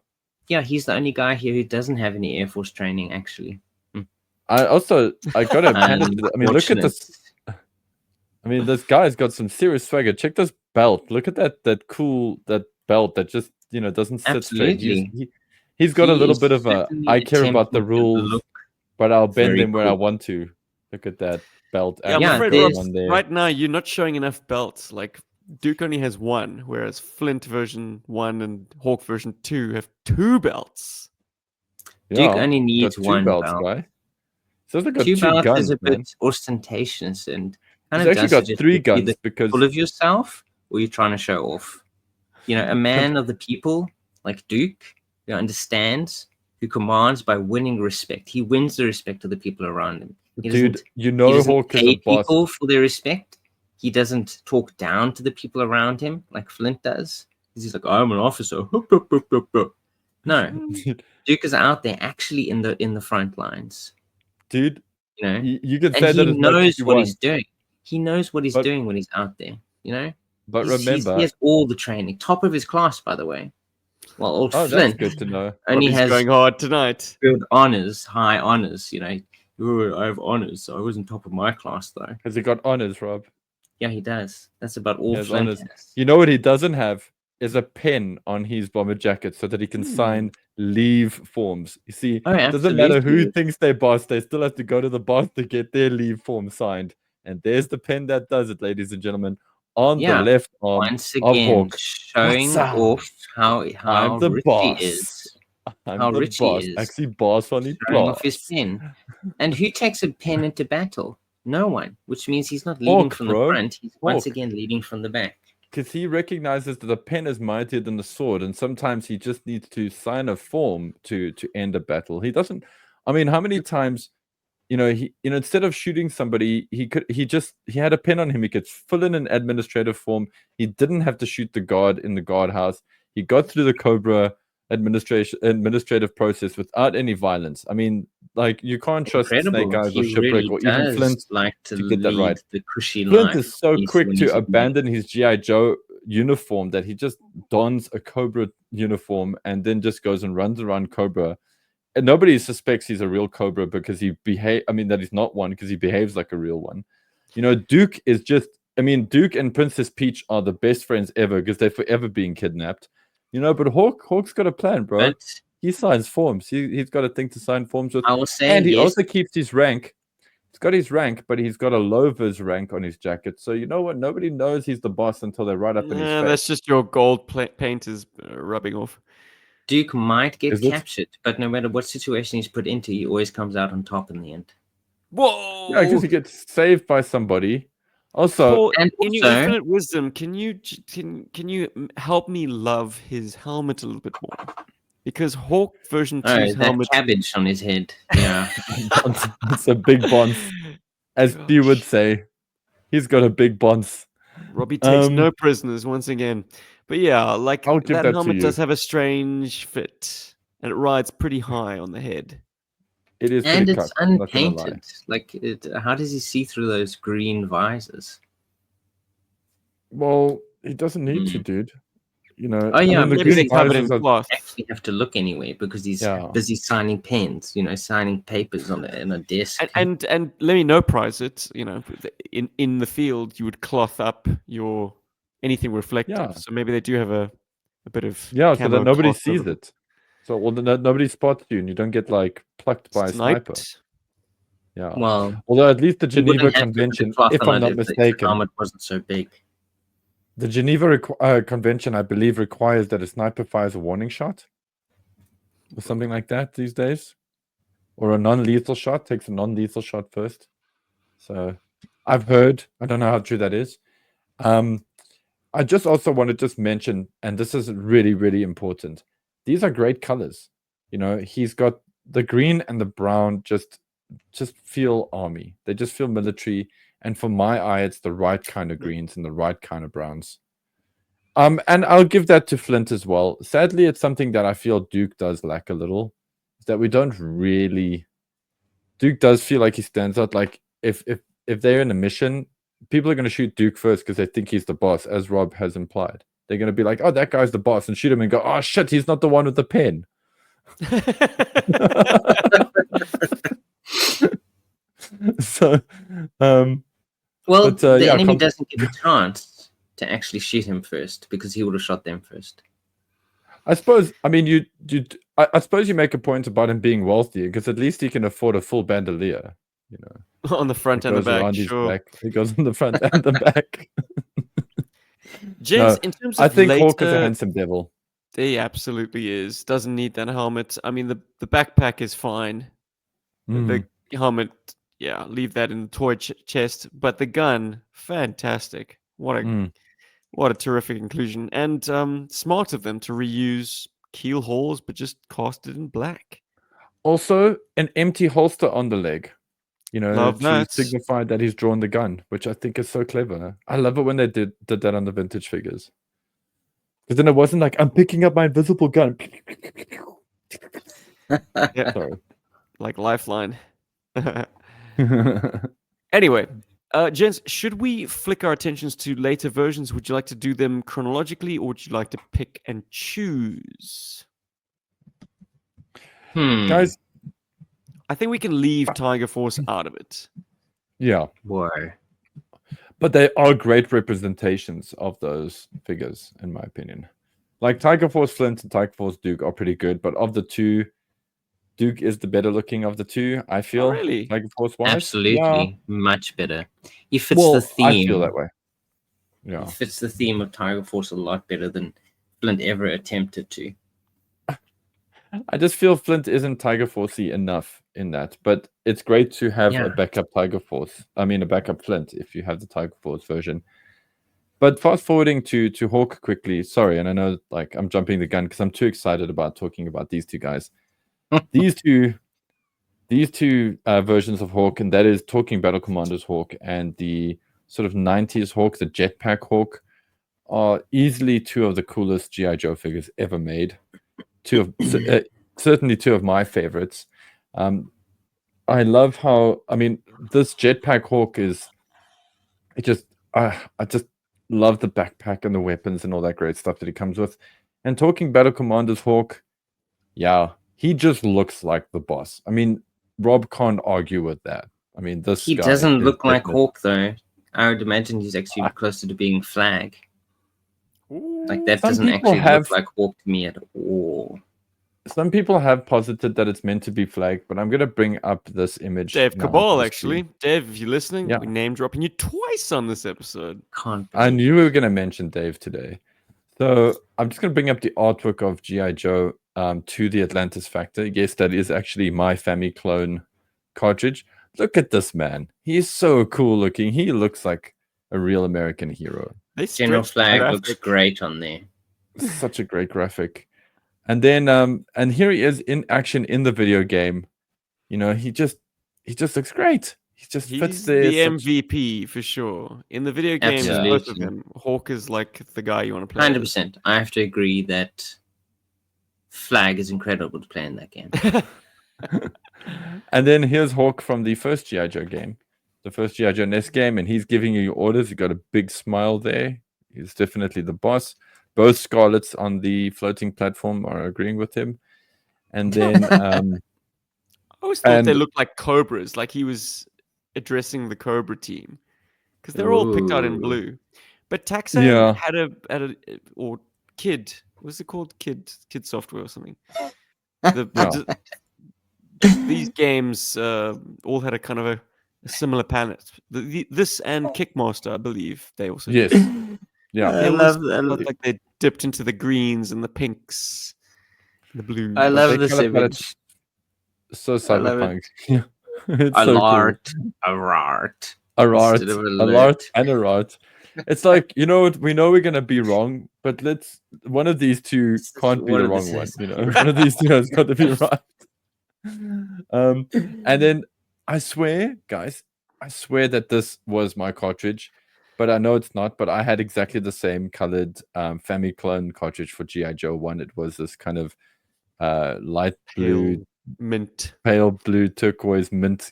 Yeah, he's the only guy here who doesn't have any Air Force training, actually. I got to I mean, look at this. I mean, this guy's got some serious swagger. Check this belt. Look at that belt that just, you know, doesn't sit straight. He's got a little bit of a, I care about the rules, but I'll bend them where I want to. Look at that belt. Yeah, I'm afraid, Rob, right now you're not showing enough belts. Like, Duke only has one, whereas Flint version 1 and Hawk version 2 have 2 belts. Yeah, Duke only needs one belts, belt. Guy. So they've got 2 belts guns, is a bit ostentatious, and he's actually got 3 guns because full of yourself, or you're trying to show off. You know, a man of the people like Duke, who understands, who commands by winning respect. He wins the respect of the people around him. Dude, you know, Hawk is a boss. People for their respect. He doesn't talk down to the people around him like Flint does. He's like, I'm an officer. No, Duke is out there actually in the front lines. Dude, you know, you can say that he knows what he's doing. He knows what he's doing when he's out there. You know, but remember, he has all the training, top of his class, by the way. Well, old Flint, that's good to know. Only has going hard tonight. Good honors, high honors. You know, oh, I have honors. I wasn't top of my class though. Has he got honors, Rob? Yeah, he does. That's about all Flint has. You know what he doesn't have is a pen on his bomber jacket so that he can sign leave forms. You see, it doesn't matter who thinks they're boss, they still have to go to the boss to get their leave form signed. And there's the pen that does it, ladies and gentlemen, on the left arm once again, of Hawk. Showing off how I'm the rich boss. he is. I'm how the rich boss. he is. Actually, boss on the showing off his pen. And who takes a pen into battle? No one, which means he's not leading from the front. He's once again leading from the back. Because he recognizes that the pen is mightier than the sword, and sometimes he just needs to sign a form to end a battle. He doesn't. I mean, how many times, instead of shooting somebody, he had a pen on him. He could fill in an administrative form. He didn't have to shoot the guard in the guardhouse. He got through the Cobra administrative process without any violence. I mean, like, you can't trust Snake Eyes or Shipwreck or even Flint to get that right. The cushy Flint is so quick to abandon his GI Joe uniform that he just dons a Cobra uniform and then just goes and runs around Cobra and nobody suspects he's a real Cobra because that he's not one because he behaves like a real one. Duke is just, Duke and Princess Peach are the best friends ever because they're forever being kidnapped. But Hawk's got a plan, bro. But He signs forms. He's got a thing to sign forms with. I will say, and he yes, also keeps his rank. He's got his rank, but he's got a Lover's rank on his jacket. So you know what? Nobody knows he's the boss until they're right up in his face. That's just your gold paint is rubbing off. Duke might get Is it? captured, but no matter what situation he's put into, he always comes out on top in the end. Whoa! Yeah, because he gets saved by somebody. Also, Paul, and in your also- infinite wisdom, can you help me love his helmet a little bit more? Because Hawk version 2's that helmet. cabbage on his head. Yeah. it's a big bonce, as you would Gosh. say. He's got a big bonce. Robbie takes no prisoners once again. But yeah, like I'll give that that to helmet you. does have a strange fit, and it rides pretty high on the head. It is And pretty it's cocked, I'm not gonna lie. unpainted. Like, how does he see through those green visors? Well, he doesn't need to, dude. Oh, yeah, the Maybe green they covered in visors are- cloth. Actually have to look anyway because he's Yeah. busy signing pens, signing papers on a desk. And let me no prize it. In the field, you would cloth up your anything reflective. Yeah. So maybe they do have a bit of so that camo nobody cloth sees over them. it. So nobody spots you, and you don't get like plucked by a sniper. Sniped. Yeah. Well, Although at least the you wouldn't Geneva have to put the Convention, cloth if on I'm it not if the mistaken, helmet wasn't so big. the Geneva Convention, I believe, requires that a sniper fires a warning shot or something like that these days, or a non-lethal shot takes a non-lethal shot first. So I've heard. I don't know how true that is. I just also want to just mention, and this is really, really important. These are great colors. He's got the green and the brown just feel army. They just feel military. And for my eye, it's the right kind of greens and the right kind of browns. And I'll give that to Flint as well. Sadly, it's something that I feel Duke does lack a little. Is that we don't really. Duke does feel like he stands out. Like if they're in a mission, people are going to shoot Duke first because they think he's the boss, as Rob has implied. They're going to be like, "Oh, that guy's the boss," and shoot him and go, "Oh shit, he's not the one with the pen." So, Well, the yeah, enemy doesn't get a chance to actually shoot him first because he would have shot them first. I suppose. I suppose you make a point about him being wealthy because at least he can afford a full bandolier. On the front and the It goes back, around his sure. back. It goes on the front and the back. Gents, No, in terms of I think later, Hawk is a handsome devil. he absolutely is. Doesn't need that helmet. I mean, the backpack is fine. The helmet, yeah, leave that in the toy chest. But the gun, fantastic. What a terrific inclusion. And smart of them to reuse keel holes, but just cast it in black. Also, an empty holster on the leg. Love to that. signify that he's drawn the gun, which I think is so clever. I love it when they did that on the vintage figures. Because then it wasn't like, I'm picking up my invisible gun. Yeah. Sorry. Like Lifeline. Anyway, gents, should we flick our attentions to later versions? Would you like to do them chronologically, or would you like to pick and choose? Guys, I think we can leave Tiger Force out of it. yeah. Boy. But they are great representations of those figures, in my opinion. Like Tiger Force Flint and Tiger Force Duke are pretty good, but of the two, Duke is the better looking of the two, I feel. Oh, really? Tiger Force wise. Absolutely. Yeah. Much better. He fits the theme. I feel that way. Yeah. He fits the theme of Tiger Force a lot better than Flint ever attempted to. I just feel Flint isn't Tiger Force-y enough in that, but it's great to have a backup Tiger Force. I mean, a backup Flint if you have the Tiger Force version. But fast forwarding to Hawk quickly. Sorry, and I know like I'm jumping the gun because I'm too excited about talking about these two guys. these two versions of Hawk, and that is Talking Battle Commanders Hawk and the sort of 90s Hawk, the Jetpack Hawk, are easily two of the coolest GI Joe figures ever made. Certainly two of my favorites. I love how, this Jetpack Hawk is, I just love the backpack and the weapons and all that great stuff that he comes with. And Talking Battle Commanders Hawk, yeah, he just looks like the boss. I mean, Rob can't argue with that. I mean, this He guy doesn't is look like definitely- Hawk, though. I would imagine he's actually closer to being Flag. Like, that Some doesn't people actually have- look like Hawk to me at all. Some people have posited that it's meant to be Flag, but I'm going to bring up this image. Dave now on Cabal, the actually. screen. Dave, if you're listening, Yeah. we're name dropping you twice on this episode. Can't I believe knew we were going to mention Dave today. So I'm just going to bring up the artwork of GI Joe to the Atlantis Factor. Yes, that is actually my Family Clone cartridge. Look at this man. He's so cool looking. He looks like a real American hero. They General stretched the Flag looks graphic. great on there. Such a great graphic. And then and here he is in action in the video game. You know, he just looks great. He just fits He's there. the such- MVP for sure. In the video games, both of Absolutely. them. Hawk is like the guy you want to play. 100%. I have to agree that Flag is incredible to play in that game. And then here's Hawk from the first GI Joe game, the first GI Joe NES game, and he's giving you orders. You got a big smile there. He's definitely the boss. Both Scarlets on the floating platform are agreeing with him. And then I always thought they and- looked like cobras, like he was addressing the Cobra team, because they're all picked out in Ooh. blue. But Taxan Yeah. had a or Kid, what's it called? Kid Software or something. These games all had a kind of a similar palette. This and Kickmaster, I believe, they also yes, did. yeah. I It love looked like they dipped into the greens and the pinks, and the blues. I But love they this kind of had it image. so I love it. cyberpunk. Yeah. It's A so cool. lart. A rart. A rart, instead of a a lit. lart, and a rart. It's like, you know what? We know we're gonna be wrong, but one of these two This is can't be one the of the wrong one. says. You know, one of these two has got to be right. And then I swear, guys, I swear that this was my cartridge, but I know it's not. But I had exactly the same colored Family Clone cartridge for GI Joe 1. It was this kind of light blue, Pale mint. pale blue, turquoise, mint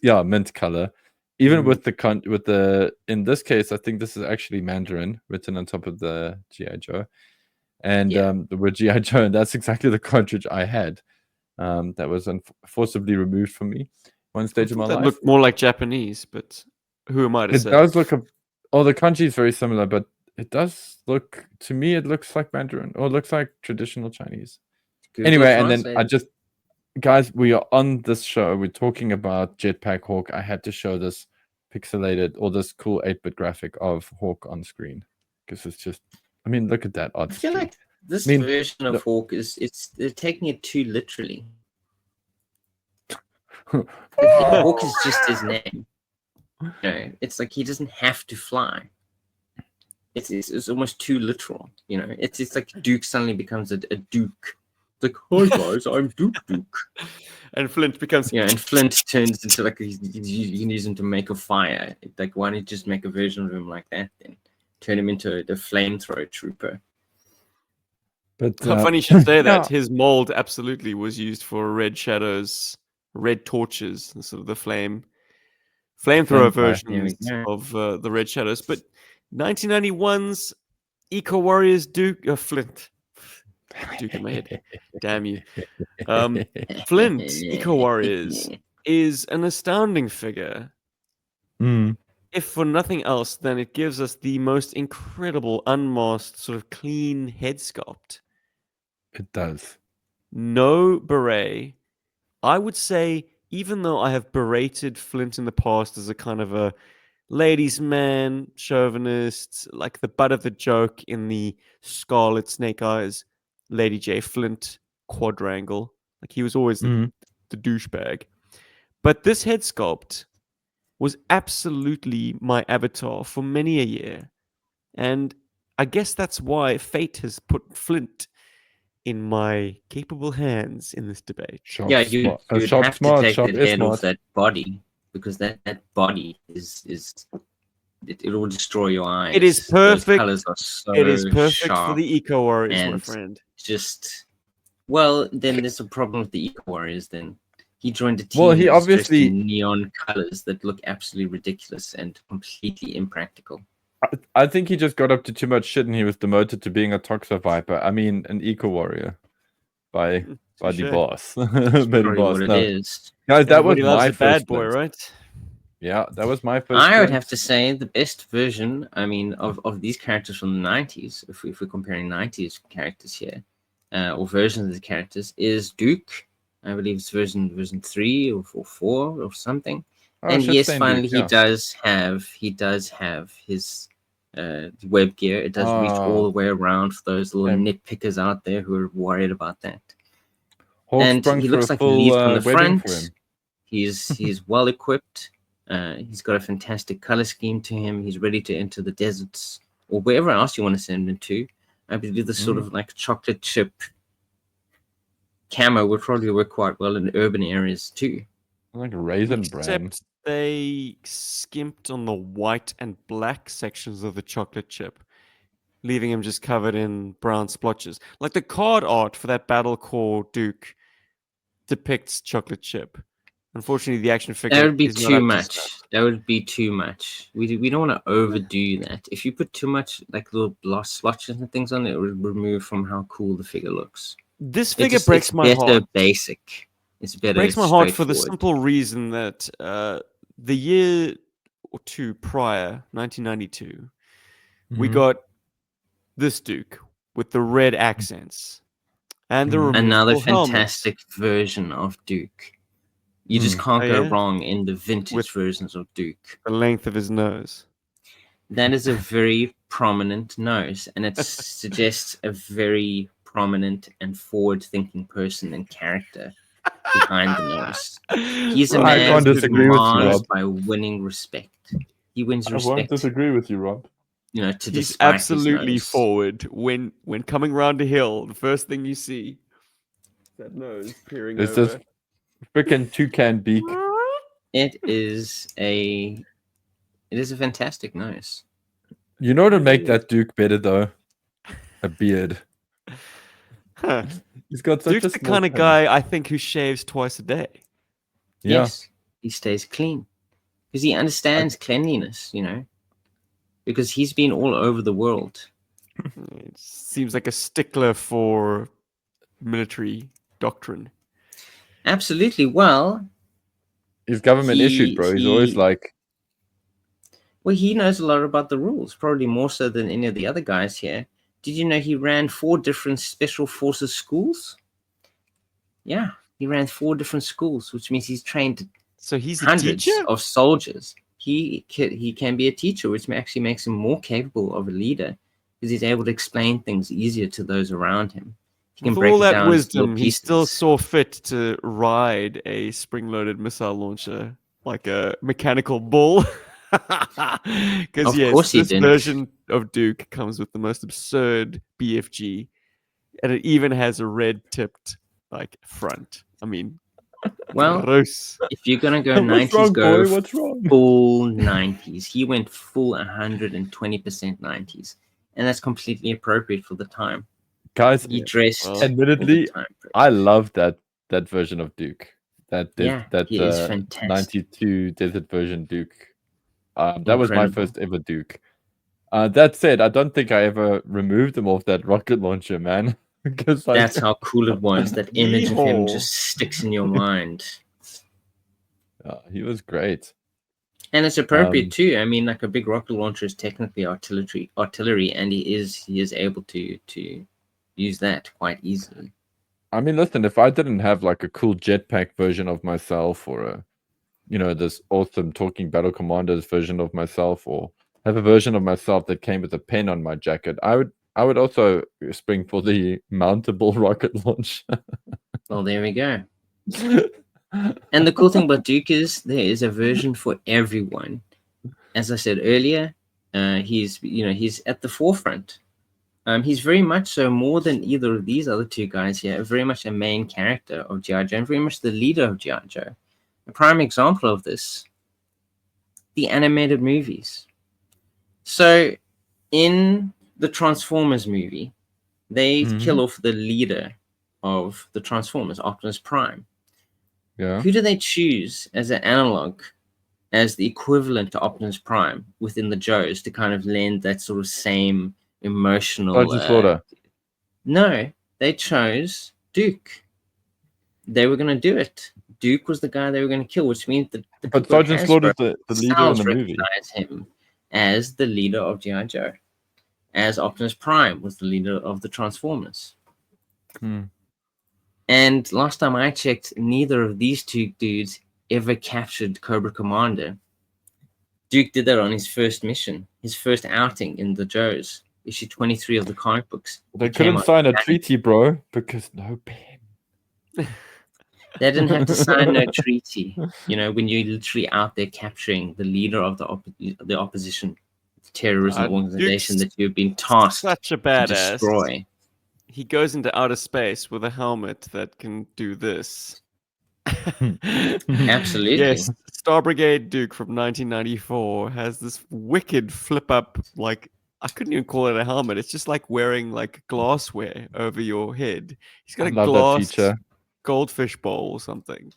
color. Even with the in this case, I think this is actually Mandarin written on top of the GI Joe, and Yeah. the word GI Joe, and that's exactly the cartridge I had. That was forcibly removed from me one stage of my That life. looked more like Japanese, but who am I to It say? does look the kanji is very similar, but it does look to me. It looks like Mandarin, or it looks like traditional Chinese. Google Anyway, and then Translate. guys, we are on this show. We're talking about Jetpack Hawk. I had to show this pixelated or this cool 8-bit graphic of Hawk on screen because it's just. I mean, look at that I feel artistry. like this I mean, version of the- Hawk they're taking it too literally. Hawk is just his name. No, it's like he doesn't have to fly. It's almost too literal. You know, it's like Duke suddenly becomes a Duke. It's like, hi guys, I'm Duke. And Flint becomes Yeah, and Flint turns into like you can use him to make a fire. Like, why don't you just make a version of him like that then? Turn him into the flamethrower trooper. But funny you should say that. yeah. His mold absolutely was used for red shadows, red torches, and sort of the flamethrower Flamethrower, versions there we of the red shadows. But 1991's Eco Warriors Duke Flint. Duke in my head. Damn you. Flint, Eco Warriors, is an astounding figure. Mm, If for nothing else, then it gives us the most incredible, unmasked, sort of clean head sculpt. it does. No beret. I would say, even though I have berated Flint in the past as a kind of a ladies' man, chauvinist, like the butt of the joke in the Scarlet Snake Eyes, Lady J Flint quadrangle. Like he was always the douchebag. But this head sculpt was absolutely my avatar for many a year. And I guess that's why fate has put Flint in my capable hands in this debate. Sharp, Yeah, you'd sharp have smart, to take sharp the is head off smart. that body because that body it will destroy your eyes. It is Those perfect. colors are so It is perfect sharp. for the Eco Warriors, my and friend. Just well, then there's a problem with the Eco Warriors. Then he joined a team. Well, he that was dressed obviously- in neon colors that look absolutely ridiculous and completely impractical. I think he just got up to too much shit and he was demoted to being a Toxo Viper. I mean, an Eco Warrior by Buddy Touche. boss. That's Buddy probably boss. what it No. is. Guys, that was Everybody loves my a bad first boy, glimpse. right? Yeah, that was my first I would glimpse. have to say the best version, I mean, of these characters from the 90s, if we're comparing 90s characters here, or versions of the characters, is Duke. I believe it's version 3 or 4 or something. Oh, And it's just yes, saying finally Duke, yeah. he does have his web gear. It does reach all Oh. the way around for those little Okay. nitpickers out there who are worried about that. Hulk And sprung he for looks a like he full leads from the wedding for front. him. He's well equipped. He's got a fantastic color scheme to him. He's ready to enter the deserts or wherever else you want to send him to. I believe this sort of like chocolate chip camo would probably work quite well in urban areas too. Like a raisin bran. Except they skimped on the white and black sections of the chocolate chip, leaving him just covered in brown splotches. Like the card art for that Battle Core Duke depicts chocolate chip. Unfortunately, the action figure That would be is not too up to much. snuff. That would be too much. We don't want to overdo that. If you put too much like little splotches and things on it, it would remove from how cool the figure looks. This figure breaks it's my better heart. basic. It's better. Breaks my heart for the straightforward. simple reason that the year or two prior, 1992, we Mhm. got this Duke with the red accents and the Another removable helmet fantastic version of Duke. You just can't Oh, go yeah? wrong in the vintage With- versions of Duke. the length of his nose. That is a very prominent nose, and it suggests a very prominent and forward-thinking person and character behind the nose. He's a I man can't who disagree with you, demands Rob. by winning respect. He wins I won't respect, disagree with you, Rob. to He's despite absolutely his nose. forward. When coming round a hill, the first thing you see that nose peering It's over. this freaking toucan beak. It is a fantastic nose. You know what would make that Duke better though? A beard. Huh. He's got such Duke's a the small kind of head. guy I think who shaves twice a day. Yeah. Yes, he stays clean because he understands cleanliness, because he's been all over the world. It seems like a stickler for military doctrine. Absolutely. Well, He's government issued, bro. He's always he- like, he knows a lot about the rules, probably more so than any of the other guys here. Did you know he ran 4 different special forces schools? Yeah, he ran 4 different schools, which means he's trained So he's a hundreds teacher? of soldiers. He can be a teacher, which actually makes him more capable of a leader because he's able to explain things easier to those around him. He can With break all it that down into wisdom, little he still pieces. saw fit to ride a spring-loaded missile launcher like a mechanical bull. Because Of yes, course he this did. version of Duke comes with the most absurd BFG, and it even has a red-tipped front. I mean, Well, gross. if you're gonna go what's 90s, wrong, go boy? What's wrong? full 90s. He went full 120% 90s, and that's completely appropriate for the time. Guys, He dressed well, for the admittedly, time. I love that version of Duke. That He is fantastic. 92 desert version Duke. That was my Incredible. first ever Duke. That said, I don't think I ever removed him off that rocket launcher, man. Because That's how cool it was. That image of him Yeehaw. just sticks in your mind. he was great. And it's appropriate too. I mean, like a big rocket launcher is technically artillery, and he is able to use that quite easily. I mean, listen, if I didn't have like a cool jetpack version of myself, or this awesome talking battle commanders version of myself, or have a version of myself that came with a pen on my jacket, I would also spring for the mountable rocket launch. Well, there we go. And the cool thing about Duke is there is a version for everyone. As I said earlier, he's at the forefront. He's very much so, more than either of these other 2 guys here, very much a main character of GI Joe and very much the leader of GI Joe. A prime example of this, the animated movies. So in the Transformers movie, they kill off the leader of the Transformers, Optimus Prime. Yeah. Who do they choose as an analog, as the equivalent to Optimus Prime within the Joes to kind of lend that sort of same emotional... Sergeant Slaughter. No, they chose Duke. they were going to do it. Duke was the guy they were going to kill, which means that the But people at Sergeant Hasbro Slaughter's the leader in themselves the movie. recognize him as the leader of GI Joe, as Optimus Prime was the leader of the Transformers. Hmm. And last time I checked, neither of these two dudes ever captured Cobra Commander. Duke did that on his first mission, his first outing in the Joes, issue 23 of the comic books. They It came couldn't out sign a in treaty, bro, because no pen. They didn't have to sign no treaty. You know, when you're literally out there capturing the leader of the opposition, the terrorism organization Duke's that you've been tasked such a to badass. destroy. He goes into outer space with a helmet that can do this. Absolutely. Yes, Star Brigade Duke from 1994 has this wicked flip up, like, I couldn't even call it a helmet. It's just like wearing like glassware over your head. He's got I a love that glass feature. goldfish bowl or something.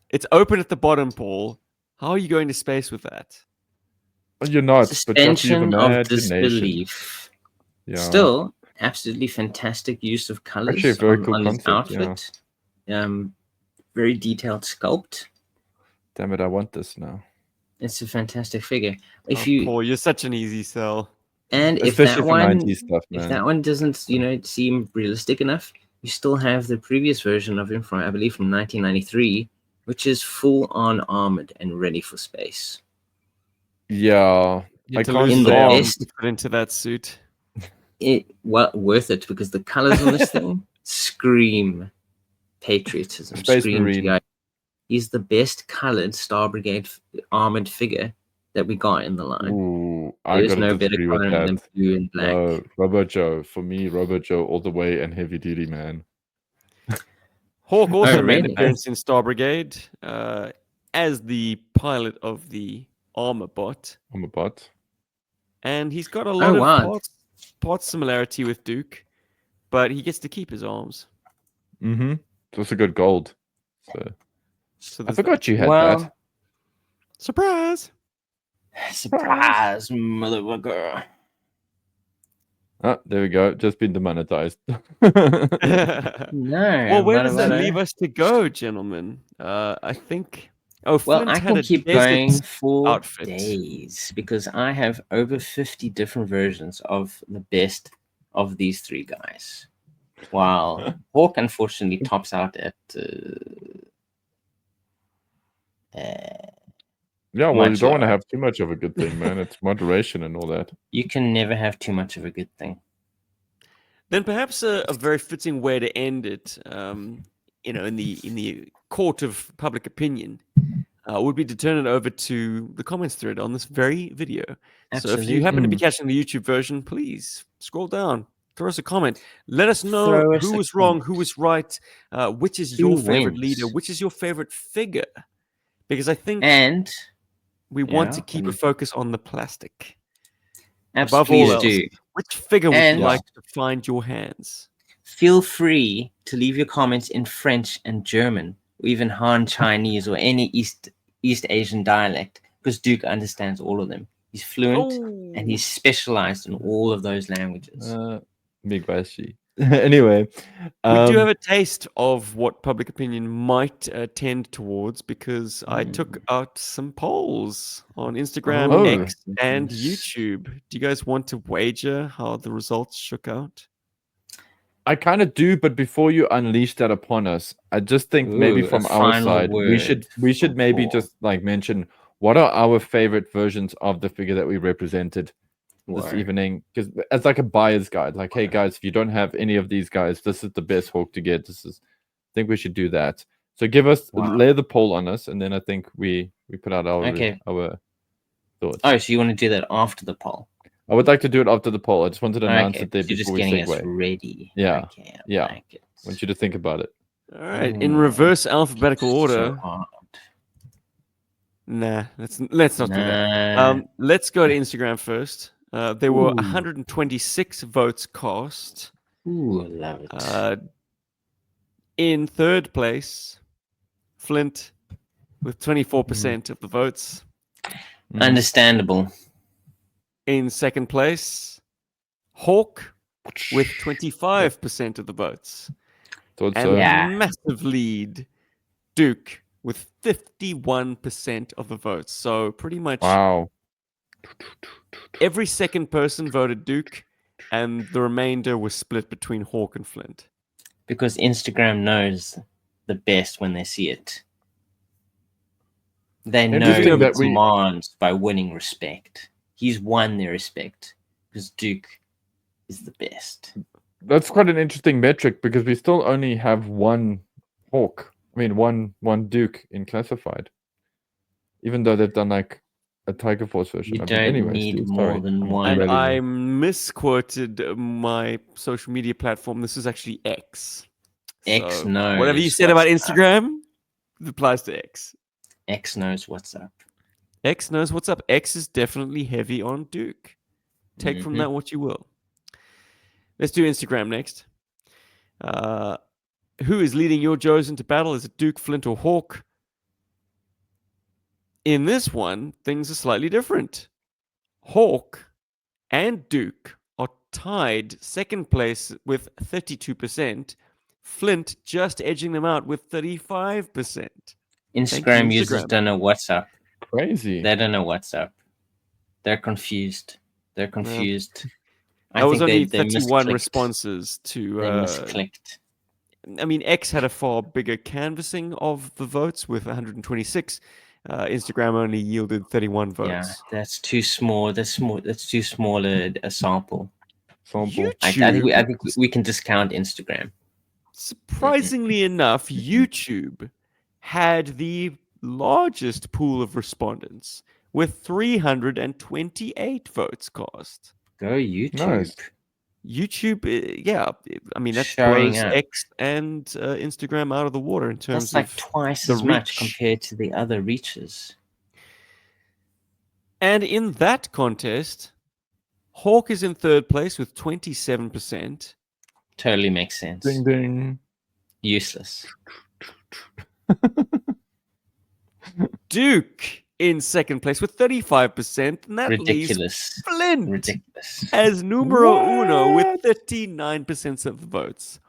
It's open at the bottom, Paul. How are you going to space with that? Well, you're not, but you have to use Suspension of imagination. disbelief. Yeah. Still, absolutely fantastic use of colors Actually a very cool on his concept, yeah. outfit. Very detailed sculpt. Damn it, I want this now. It's a fantastic figure. Paul, you're such an easy sell. And if Especially that for one, 90s stuff, if man. that one doesn't, you know, seem realistic enough, you still have the previous version of him from, I believe, from 1993, which is full on armored and ready for space. Yeah. You I had to can't lose In the the say I'm- arms best- to put into that suit. Worth it, because the colors on this thing scream patriotism. Space Scream Marine. GI. He's the best colored Star Brigade armored figure that we got in the line. Ooh, I There's gotta no better disagree with color than that. blue and black. No, Robo Joe. For me, Robo Joe all the way and heavy duty, man. Hawk also made an really? appearance in Star Brigade as the pilot of the armor bot, I'm a bot. and he's got a lot of wow. parts similarity with Duke, but he gets to keep his arms. Mm-hmm. It's also good gold. So So I there's forgot that. you had Well, that. Surprise! surprise, motherfucker. Ah, there we go. Just been demonetized. No. Well, where does that but, leave us to go, gentlemen? I think. Oh, Well, Flint I had can a keep desert going for outfit. days because I have over 50 different versions of the best of these three guys. While Hawk unfortunately tops out at Yeah, well, you much don't want to lower. have too much of a good thing, man. It's moderation and all that. You can never have too much of a good thing. Then perhaps a very fitting way to end it, you know, in the court of public opinion, would be to turn it over to the comments thread on this very video. So if you happen to be catching the YouTube version, please scroll down, throw us a comment, let us know Throw us who a was wrong, comment. who was right, which is Who your favorite wins? leader, which is your favorite figure, because I think And we want to yeah, keep a focus on the plastic. above Above all else, do. which figure would And- you like to find your hands? Feel free to leave your comments in French and German, or even Han Chinese or any East Asian dialect, because Duke understands all of them. He's fluent and he's specialized in all of those languages. Big Bashi. Anyway, We do have a taste of what public opinion might tend towards, because I took out some polls on Instagram, Oh. X, and YouTube. Do you guys want to wager how the results shook out? I kind of do, but before you unleash that upon us, I just think maybe Ooh, a from our final side, we should word maybe for- just like mention what are our favorite versions of the figure that we represented this Word. evening, because as like a buyer's guide, like, hey guys, if you don't have any of these guys, this is the best Hawk to get. I think we should do that. So give us lay the poll on us, and then I think we put out our thoughts. Oh, so you want to do that after the poll? I would like to do it after the poll. I just wanted to announce Okay, it there so you're just before we getting us segue. ready. Yeah, Okay, I yeah. like it. I want you to think about it. All right, in reverse alphabetical So order. hard. Nah, let's not do that. Nah. Let's go to Instagram first. There were Ooh. 126 votes cast. Ooh, I love it. In third place, Flint with 24% of the votes. Understandable. In second place, Hawk with 25% of the votes. Thought And so. Yeah. massive lead, Duke, with 51% of the votes. So pretty much Wow. every second person voted Duke, and the remainder was split between Hawk and Flint. Because Instagram knows the best when they see it. They know Interesting he that we- demands by winning respect. He's won their respect because Duke is the best. That's quite an interesting metric because we still only have one Hawk. I mean, one Duke in classified. Even though they've done like a Tiger Force version. You of it. don't Anyway, need Steve, more sorry. than I'm one. And derailing you. I misquoted my social media platform. This is actually X. X So knows whatever you said about what's up. Instagram, it applies to X. X knows what's up. X knows what's up. X is definitely heavy on Duke. Take from Mhm. that what you will. Let's do Instagram next. Who is leading your Joes into battle? Is it Duke, Flint, or Hawk? In this one, things are slightly different. Hawk and Duke are tied second place with 32%. Flint just edging them out with 35%. Instagram users Instagram. don't know what's up. Crazy. They don't know what's up. They're confused. They're confused. There was only they 31 misclicked. responses They to. misclicked. I mean, X had a far bigger canvassing of the votes with 126. Instagram only yielded 31 votes. Yeah, that's too small. That's small. That's too small a sample. Sample. I think we can discount Instagram. Surprisingly enough, YouTube had the largest pool of respondents with 328 votes cast. Go YouTube. Nice. YouTube, yeah, I mean, that Showing blows up. X and Instagram out of the water in terms That's like of twice the as much reach. compared to the other reaches. And in that contest, Hawk is in third place with 27%. Totally makes sense. Ding ding. Useless. Duke in second place with 35%. And that leaves Ridiculous. Flint Ridiculous. as numero uno with What? 39% of the votes.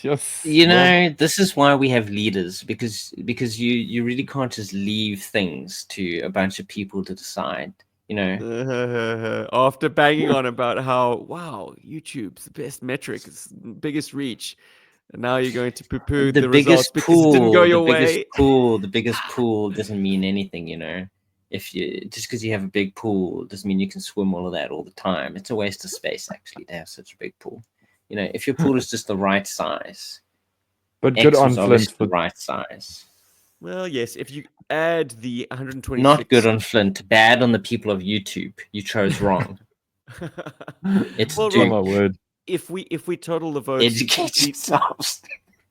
Yes. You well, know, this is why we have leaders, because you really can't just leave things to a bunch of people to decide. You know, After banging on about how, wow, YouTube's the best metric, it's the biggest reach. And now you're going to poo-poo the results because it didn't go your way. The biggest pool doesn't mean anything, you know. If you just because you have a big pool doesn't mean you can swim all of that all the time. It's a waste of space actually to have such a big pool. You know, if your pool is just the right size, but good X on was Flint obviously the for right size. Well, yes, if you add the 126. Not good on Flint, bad on the people of YouTube. You chose wrong. It's Well, oh Duke. my word. if we total the votes, Educate yourselves.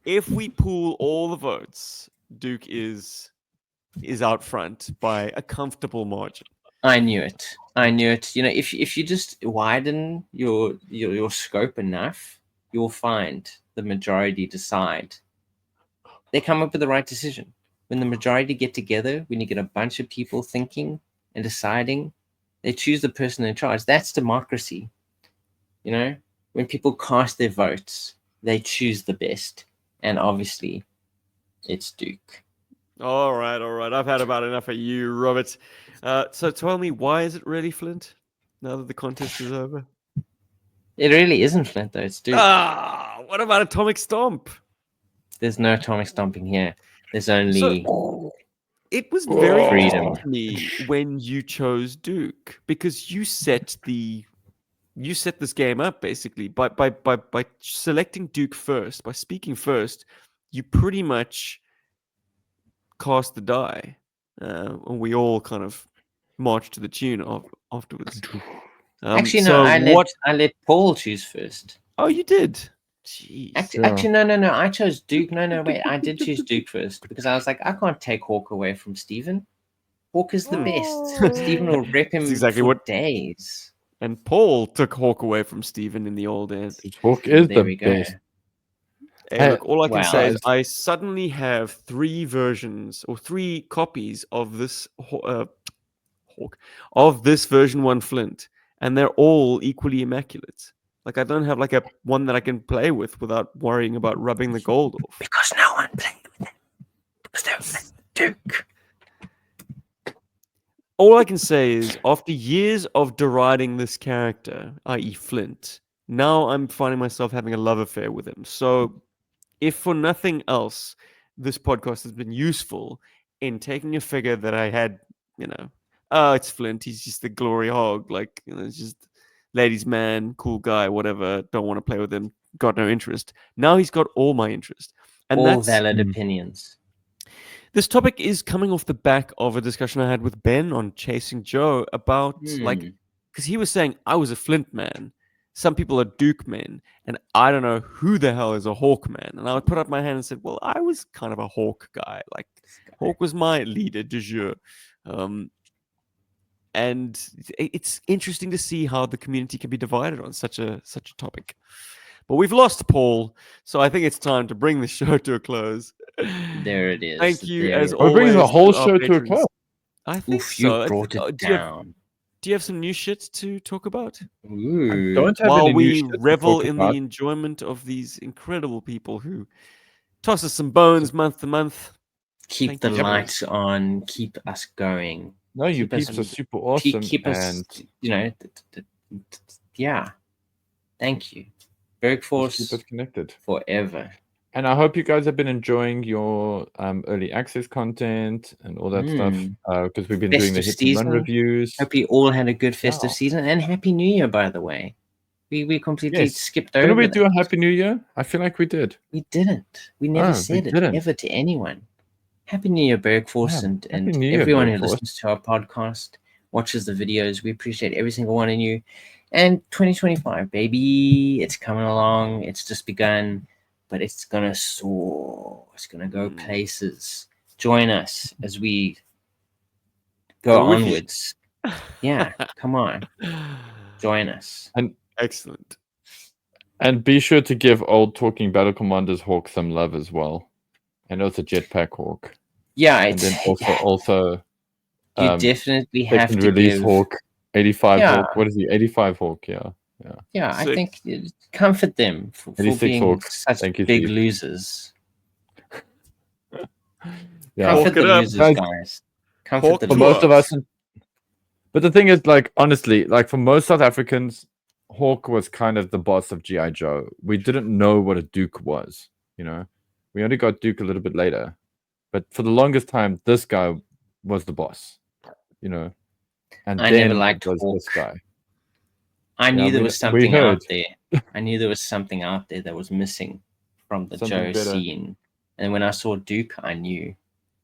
if we pool all the votes, Duke is out front by a comfortable margin. I knew it. I knew it. You know, if you just widen your scope enough, you'll find the majority decide. They come up with the right decision. When the majority get together, when you get a bunch of people thinking and deciding, they choose the person in charge. That's democracy. You know, when people cast their votes, they choose the best. And obviously, it's Duke. All right. I've had about enough of you, Robert. So tell me, why is it really Flint now that the contest is over? It really isn't Flint, though. It's Duke. What about Atomic Stomp? There's no atomic stomping here. There's only It was very freedom. interesting to me when you chose Duke because you set this game up basically by selecting Duke first, by speaking first. You pretty much cast the die, and we all kind of marched to the tune of afterwards. Actually, so no. I let Paul choose first. Oh, you did. Jeez. Actually, no. I chose Duke. No, wait. I did choose Duke first because I was like, I can't take Hawk away from Steven. Hawk is the best. Steven will rep him That's exactly for what- days. And Paul took Hawk away from Steven in the old days. Hawk is There the we go. best. Hey, look, all I can Wow. say is I suddenly have 3 versions or 3 copies of this Hawk of this version 1 Flint, and they're all equally immaculate. Like I don't have like a one that I can play with without worrying about rubbing the gold off. Because no one played with him. Because they're Flint Duke. All I can say is, after years of deriding this character, i.e., Flint, now I'm finding myself having a love affair with him. So, if for nothing else, this podcast has been useful in taking a figure that I had, oh, it's Flint. He's just the glory hog. Like, it's just ladies' man, cool guy, whatever. Don't want to play with him. Got no interest. Now he's got all my interest. And All that's valid opinions. this topic is coming off the back of a discussion I had with Ben on Chasing Joe about because he was saying I was a Flint man. Some people are Duke men, and I don't know who the hell is a Hawk man. And I would put up my hand and said, well, I was kind of a Hawk guy. Like Hawk was my leader du jour. And it's interesting to see how the community can be divided on such a topic. But we've lost Paul, so I think it's time to bring the show to a close. There it is. Thank you, there as it We're always. bringing the whole to our show to a patrons. close. I think Oof, so. you brought it down. Do you have some new shit to talk about? Ooh. Don't have While any new we shit to revel talk in about. the enjoyment of these incredible people who toss us some bones month to month. Keep Thank the you. lights on. Keep us going. No, you keep us- peeps are super awesome. Keep us, and yeah. Thank you. just keep Bergforce us connected. forever. And I hope you guys have been enjoying your early access content and all that stuff. Because we've been doing the Festive hit and run season. reviews. Hope you all had a good festive Yeah. season, and Happy New Year, by the way. We completely Yes. skipped over Didn't we that. do a Happy New Year? I feel like we did. We didn't. We never Oh, we said it didn't. ever to anyone. Happy New Year, Bergforce, Yeah, and Happy New Year, everyone who Bergforce. listens to our podcast, watches the videos. We appreciate every single one of you. And 2025, baby, it's coming along. It's just begun, but it's gonna soar. It's gonna go places. Join us as we go Go with you. onwards. Yeah, come on, join us. Excellent. And be sure to give old Talking Battle Commanders Hawk some love as well. I know it's a jetpack Hawk. Yeah, And then also you definitely have second to release give. Hawk, 85 Yeah. Hawk. What is he? 85 Hawk, yeah. Yeah, I Six. think comfort them for 86 being Hawk. such Thank you, big Steve. losers. Yeah. Comfort Hawk the it up, losers, guys. guys. Comfort Hawk the For two losers. most of ups. us, but the thing is, like, honestly, like for most South Africans, Hawk was kind of the boss of GI Joe. We didn't know what a Duke was, We only got Duke a little bit later, but for the longest time, this guy was the boss, And I then never liked it was this Hawk. guy. I knew Yeah, there we- was we something out heard. there. I knew there was something out there that was missing from the Something Joe better. scene. And when I saw Duke, I knew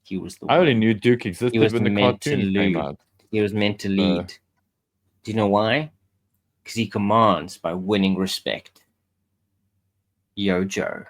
he was the I only one. knew Duke existed was when the meant to cartoon came lead. out. He was meant to lead. Do you know why? Because he commands by winning respect. Yo, Joe.